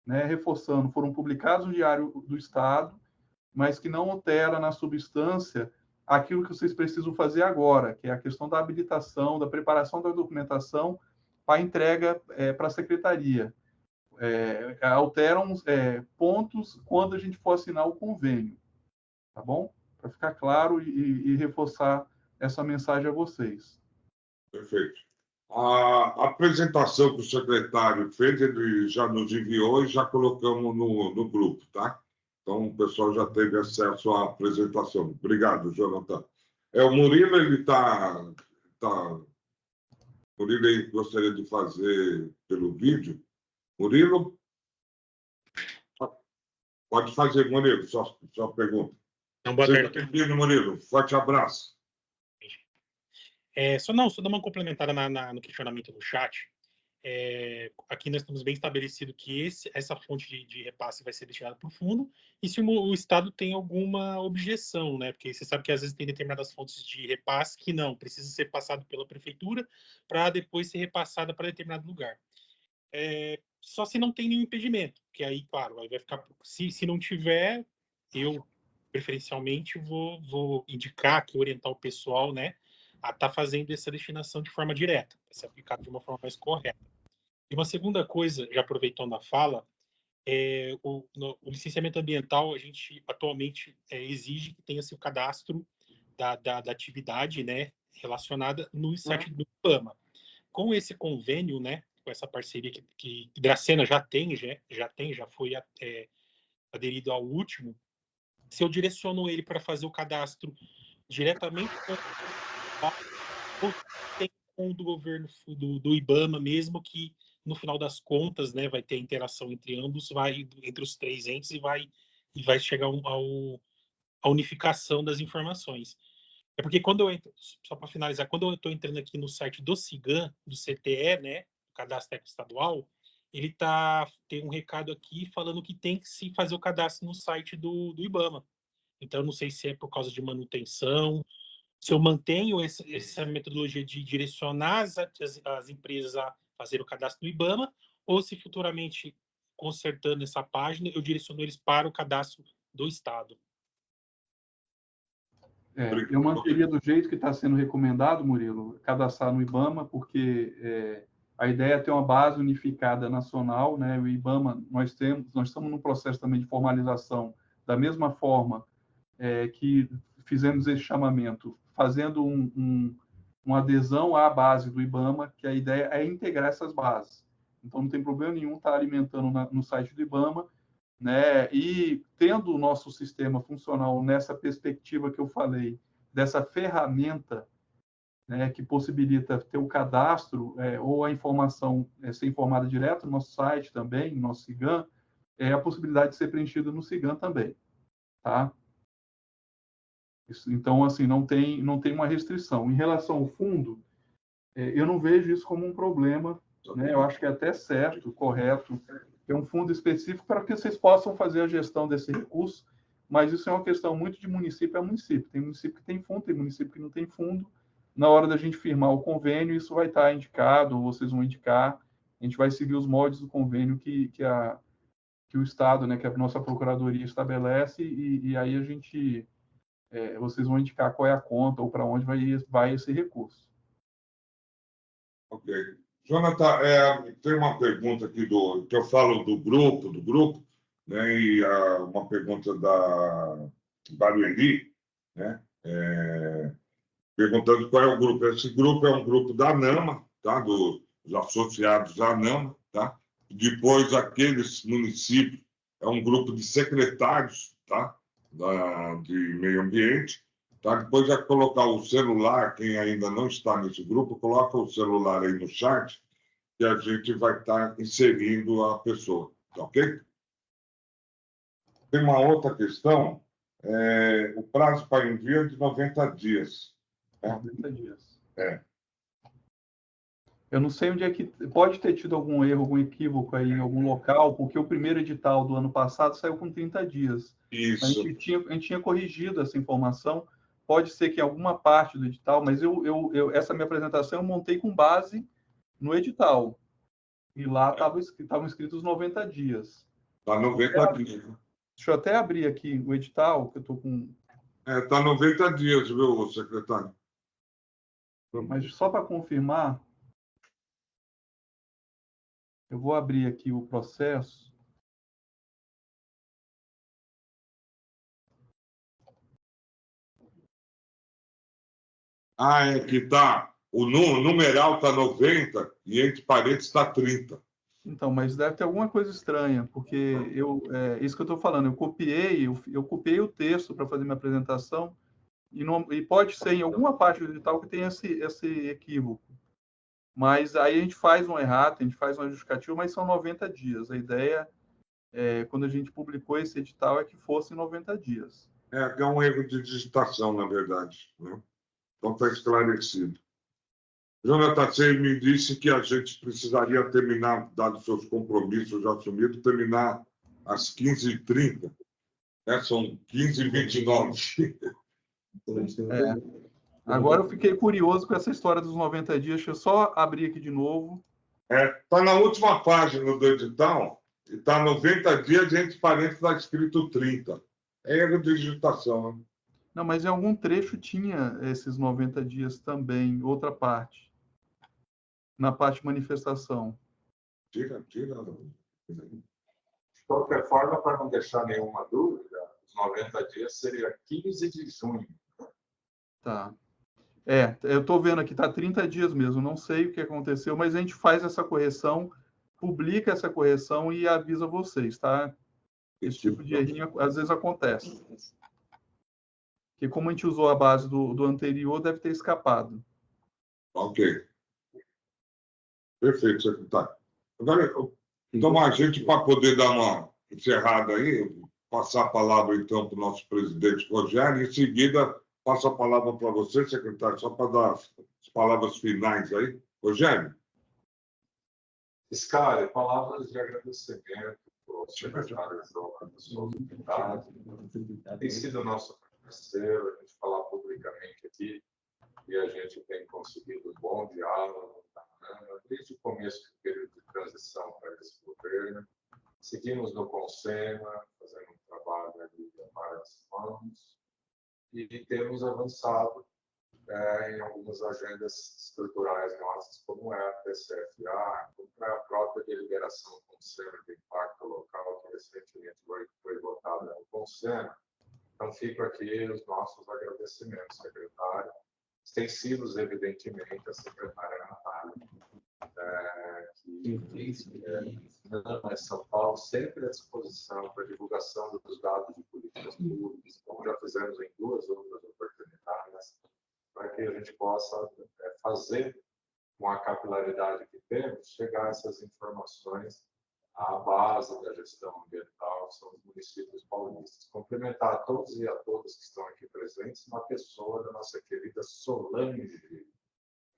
né, reforçando, foram publicados no Diário do Estado, mas que não altera na substância aquilo que vocês precisam fazer agora, que é a questão da habilitação, da preparação da documentação para entrega para a secretaria. Alteram pontos quando a gente for assinar o convênio, tá bom? Para ficar claro e reforçar essa mensagem a vocês. Perfeito. A apresentação que o secretário fez, ele já nos enviou e já colocamos no grupo, tá? Então, o pessoal já teve acesso à apresentação. Obrigado, Jonathan. O Murilo, ele Murilo, ele gostaria de fazer pelo vídeo. Murilo? Pode fazer, Murilo, sua pergunta. Então, boa Seja tarde. bem-vindo, Murilo. Forte abraço. Só dar uma complementada no questionamento do chat. Aqui nós estamos bem estabelecido que essa fonte de repasse vai ser destinada para o fundo, e se o Estado tem alguma objeção, né? Porque você sabe que às vezes tem determinadas fontes de repasse que não, precisa ser passado pela prefeitura para depois ser repassada para determinado lugar. Só se não tem nenhum impedimento, que aí, claro, aí vai ficar. Se não tiver, eu preferencialmente vou indicar, que orientar o pessoal, né, a estar fazendo essa destinação de forma direta, para ser aplicado de uma forma mais correta. E uma segunda coisa, já aproveitando a fala, o licenciamento ambiental, a gente atualmente exige que tenha-se o cadastro da atividade, né, relacionada no site do IBAMA. Com esse convênio, né, com essa parceria que Dracena já foi aderido ao último, se eu direciono ele para fazer o cadastro diretamente com o do governo do IBAMA, mesmo que no final das contas, né, vai ter interação entre ambos, entre os 3 entes e vai chegar à unificação das informações. É porque quando eu entro, só para finalizar, quando eu estou entrando aqui no site do CIGAM, do CTE, né, Cadastro Técnico Estadual, ele tem um recado aqui falando que tem que se fazer o cadastro no site do IBAMA. Então, eu não sei se é por causa de manutenção, se eu mantenho essa metodologia de direcionar as empresas a fazer o cadastro do IBAMA, ou se futuramente, consertando essa página, eu direciono eles para o cadastro do Estado. Eu manteria do jeito que está sendo recomendado, Murilo, cadastrar no IBAMA, porque a ideia é ter uma base unificada nacional, né? O IBAMA, nós estamos num processo também de formalização, da mesma forma que fizemos esse chamamento, fazendo uma adesão à base do IBAMA, que a ideia é integrar essas bases. Então, não tem problema nenhum estar alimentando no site do IBAMA, né? E tendo o nosso sistema funcional nessa perspectiva que eu falei, dessa ferramenta, né, que possibilita ter o cadastro ou a informação ser informada direto no nosso site também, no nosso CIGAM, a possibilidade de ser preenchida no CIGAM também, tá? Então, assim, não tem uma restrição. Em relação ao fundo, eu não vejo isso como um problema, né? Eu acho que é até certo, correto, ter um fundo específico para que vocês possam fazer a gestão desse recurso, mas isso é uma questão muito de município a município. Tem município que tem fundo, tem município que não tem fundo. Na hora da gente firmar o convênio, isso vai estar indicado, ou vocês vão indicar, a gente vai seguir os moldes do convênio que o Estado, né, que a nossa Procuradoria estabelece, e aí vocês vão indicar qual é a conta ou para onde vai esse recurso. Ok. Jonathan, tem uma pergunta aqui que eu falo do grupo, né? E uma pergunta da Barueri, né? Perguntando qual é o grupo. Esse grupo é um grupo da ANAMA, tá? Dos associados da ANAMA, tá? Depois, aqueles municípios, é um grupo de secretários, tá? De meio ambiente. Tá? Depois é colocar o celular, quem ainda não está nesse grupo, coloca o celular aí no chat, que a gente vai estar inserindo a pessoa, tá ok? Tem uma outra questão, o prazo para envio é de 90 dias. 90 dias. Eu não sei onde é que pode ter tido algum erro, algum equívoco aí em algum local, porque o primeiro edital do ano passado saiu com 30 dias. A Isso. gente tinha corrigido essa informação. Pode ser que em alguma parte do edital, mas essa minha apresentação eu montei com base no edital. E lá estavam escritos 90 dias. Está 90 dias. Deixa eu até abrir aqui o edital, que eu estou com. Está 90 dias, viu, secretário? Mas só para confirmar, eu vou abrir aqui o processo. É que tá. O numeral está 90 e entre parênteses está 30. Então, mas deve ter alguma coisa estranha, porque isso que eu estou falando, eu copiei o texto para fazer minha apresentação e pode ser em alguma parte do edital que tenha esse equívoco. Mas aí a gente faz um errata, a gente faz uma justificativa, mas são 90 dias. A ideia, quando a gente publicou esse edital, é que fosse 90 dias. É um erro de digitação, na verdade, né? Então está esclarecido. Jonathan, você me disse que a gente precisaria terminar, dado seus compromissos já assumidos, terminar às 15h30. São 15h29. Agora eu fiquei curioso com essa história dos 90 dias. Deixa eu só abrir aqui de novo. Está na última página do edital, e está 90 dias, entre parênteses está escrito 30. É erro de digitação, né? Não, mas em algum trecho tinha esses 90 dias também, outra parte. Na parte de manifestação. Tira. De qualquer forma, para não deixar nenhuma dúvida, os 90 dias seria 15 de junho. Tá. Eu estou vendo aqui, está 30 dias mesmo, não sei o que aconteceu, mas a gente faz essa correção, publica essa correção e avisa vocês, tá? Esse tipo de errinho às vezes acontece. Porque como a gente usou a base do anterior, deve ter escapado. Ok. Perfeito, secretário. Agora, então, a gente, para poder dar uma encerrada aí, passar a palavra, então, para o nosso presidente Rogério, e em seguida, passo a palavra para você, secretário, só para dar as palavras finais aí. Rogério? Scali, palavras de agradecimento para o secretário da sua unidade. Tem sido nosso parceiro, a gente falar publicamente aqui, e a gente tem conseguido um bom diálogo desde o começo do período de transição para esse governo. Seguimos no Consema, fazendo um trabalho ali de várias mãos, e temos avançado em algumas agendas estruturais nossas, como é a PCFA, como é a própria deliberação Consema de impacto local, que recentemente foi votada no Consema. Então, fico aqui os nossos agradecimentos, secretário, extensivos, evidentemente, à secretária Natália, que é São Paulo, sempre à disposição para divulgação dos dados de políticas públicas, como já fizemos em 2 outras oportunidades, para que a gente possa fazer, com a capilaridade que temos, chegar a essas informações à base da gestão ambiental, são os municípios paulistas. Cumprimentar a todos e a todas que estão aqui presentes, uma pessoa da nossa querida Solange.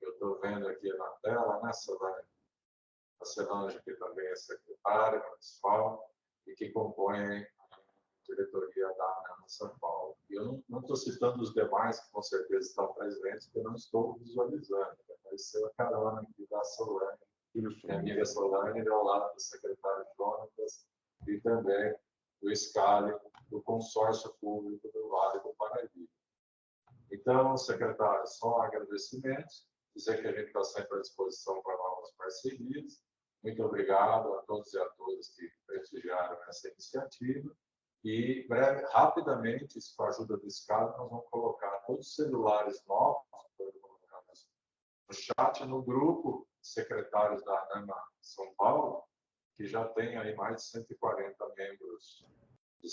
Eu estou vendo aqui na tela, né, Solange? A Solange, que também é secretária municipal e que compõe a diretoria da ANAMA São Paulo. E eu não estou citando os demais, que com certeza estão presentes, porque eu não estou visualizando. Apareceu a carona aqui da Solange, minha amiga Solange, ao lado do secretário Jonatas e também do Scali, do consórcio público do Vale do Paraíba. Então, secretário, só agradecimentos, dizer que a gente está sempre à disposição para novas parcerias. Muito obrigado a todos e a todas que prestigiaram essa iniciativa. E, rapidamente, com a ajuda do Scali, nós vamos colocar todos os celulares novos, no chat, no grupo secretários da ANAMA São Paulo, que já tem aí mais de 140 membros de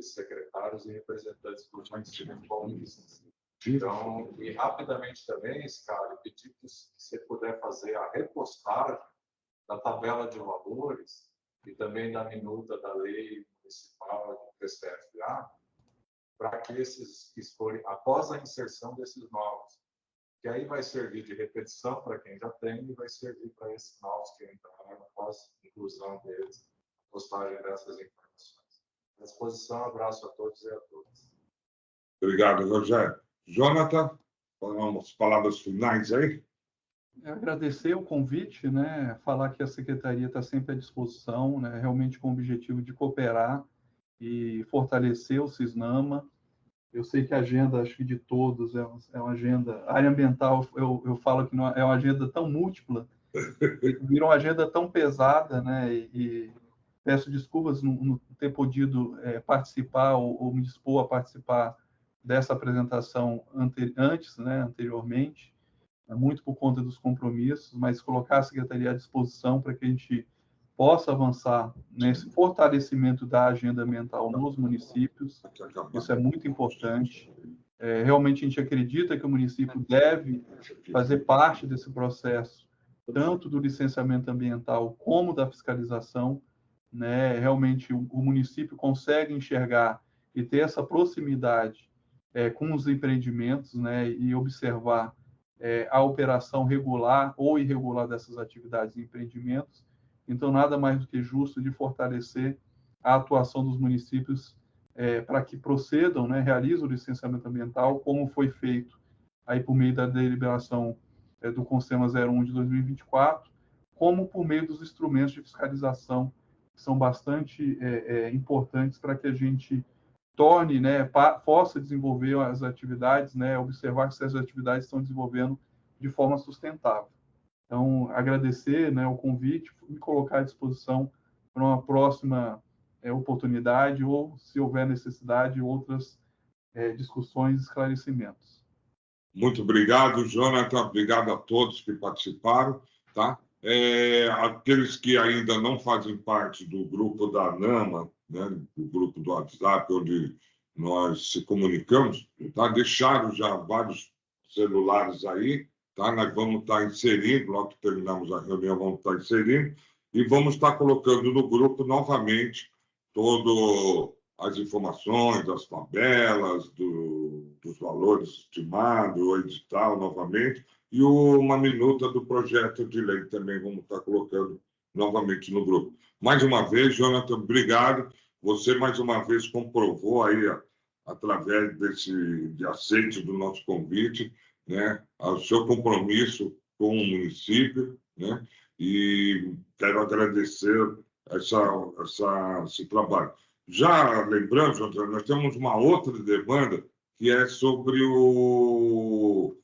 secretários e representantes dos municípios paulistas. Então, e rapidamente também, Scali, pedir que você puder fazer a repostagem da tabela de valores e também da minuta da lei municipal do PCFA, para que esses que forem, após a inserção desses novos, que aí vai servir de repetição para quem já tem e vai servir para esses novos que entraram após a inclusão deles, a postagem dessas informações. À disposição, abraço a todos e a todas. Obrigado, Rogério. Jonathan, umas palavras finais aí? Agradecer o convite, né? Falar que a Secretaria está sempre à disposição, né? Realmente com o objetivo de cooperar e fortalecer o Cisnama. Eu sei que a agenda, acho que de todos, é uma agenda... A área ambiental, eu falo que não é uma agenda tão múltipla, virou uma agenda tão pesada, né? E peço desculpas não ter podido participar ou me dispor a participar dessa apresentação antes, né? Anteriormente, muito por conta dos compromissos, mas colocar a Secretaria à disposição para que a gente possa avançar nesse fortalecimento da agenda ambiental nos municípios. Isso é muito importante. Realmente a gente acredita que o município deve fazer parte desse processo, tanto do licenciamento ambiental como da fiscalização, né? Realmente o município consegue enxergar e ter essa proximidade com os empreendimentos, né? E observar a operação regular ou irregular dessas atividades e empreendimentos. Então, nada mais do que justo de fortalecer a atuação dos municípios para que procedam, né, realizem o licenciamento ambiental, como foi feito aí por meio da deliberação do Conselho 01 de 2024, como por meio dos instrumentos de fiscalização, que são bastante importantes para que a gente torne, né, possa desenvolver as atividades, né, observar se as atividades estão desenvolvendo de forma sustentável. Então, agradecer, né, o convite e colocar à disposição para uma próxima oportunidade ou, se houver necessidade, outras discussões e esclarecimentos. Muito obrigado, Jonathan. Obrigado a todos que participaram. Tá? Aqueles que ainda não fazem parte do grupo da NAMA, né, do grupo do WhatsApp, onde nós se comunicamos, tá? Deixaram já vários celulares aí. Tá? Nós vamos estar inserindo, logo que terminamos a reunião, vamos estar inserindo, e vamos estar colocando no grupo novamente todas as informações, as tabelas, dos valores estimados, o edital novamente, e uma minuta do projeto de lei também vamos estar colocando novamente no grupo. Mais uma vez, Jonathan, obrigado. Você, mais uma vez, comprovou aí, através de aceite do nosso convite, né, o seu compromisso com o município, né, e quero agradecer esse trabalho. Já lembrando, Jonathan, nós temos uma outra demanda que é sobre o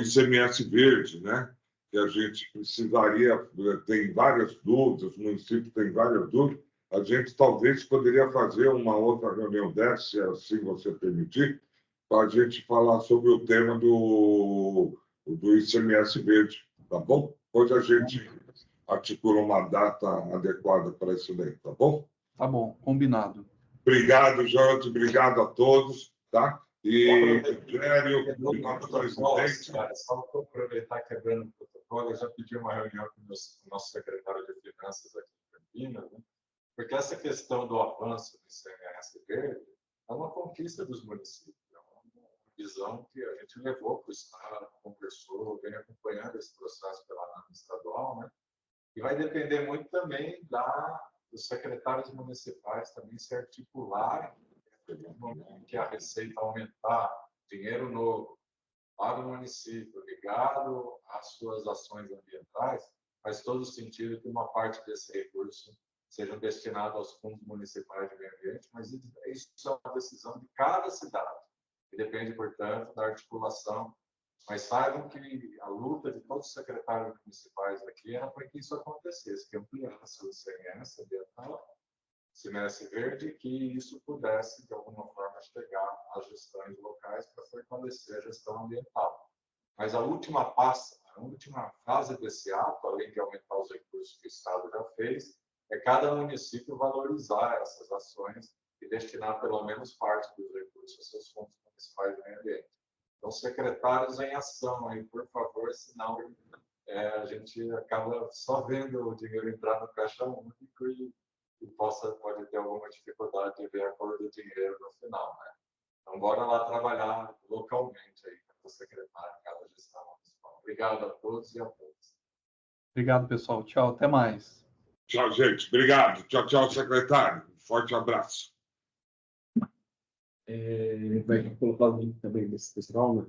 ICMS verde, né? Que a gente precisaria, tem várias dúvidas, o município tem várias dúvidas, a gente talvez poderia fazer uma outra reunião dessa, se assim você permitir, para a gente falar sobre o tema do ICMS verde, tá bom? Depois a gente articula uma data adequada para isso daí, tá bom? Tá bom, combinado. Obrigado, Jorge, obrigado a todos, tá? E, Rogério, nosso presidente... Só para aproveitar quebrando o protocolo, eu já pedi uma reunião com o nosso secretário de Finanças aqui em Campinas, né? Porque essa questão do avanço do ICMS verde é uma conquista dos municípios, é uma visão que a gente levou para o Estado, conversou, vem acompanhando esse processo pela ANAM estadual, né? E vai depender muito também dos secretários municipais também se articularem, no momento que a receita aumentar, dinheiro novo para o município ligado às suas ações ambientais, faz todo sentido que uma parte desse recurso seja destinado aos fundos municipais de meio ambiente, mas isso é uma decisão de cada cidade, e depende, portanto, da articulação. Mas saibam que a luta de todos os secretários municipais aqui era para que isso acontecesse, que ampliasse o ICMS ambiental, ICMS verde, e que isso pudesse, de alguma forma, chegar às gestões locais para fortalecer a gestão ambiental. Mas a última fase desse ato, além de aumentar os recursos que o Estado já fez, é cada município valorizar essas ações e destinar pelo menos parte dos recursos aos seus fundos municipais de meio ambiente. Então, secretários em ação aí, por favor, senão a gente acaba só vendo o dinheiro entrar no caixa único e pode ter alguma dificuldade de ver a cor do dinheiro no final, né? Então, bora lá trabalhar localmente aí. cada secretário, cada gestão municipal. Obrigado a todos e a todas. Obrigado, pessoal. Tchau, até mais. Tchau, gente. Obrigado. Tchau, tchau, secretário. Forte abraço. Vai colocar o link também desse pessoal, né?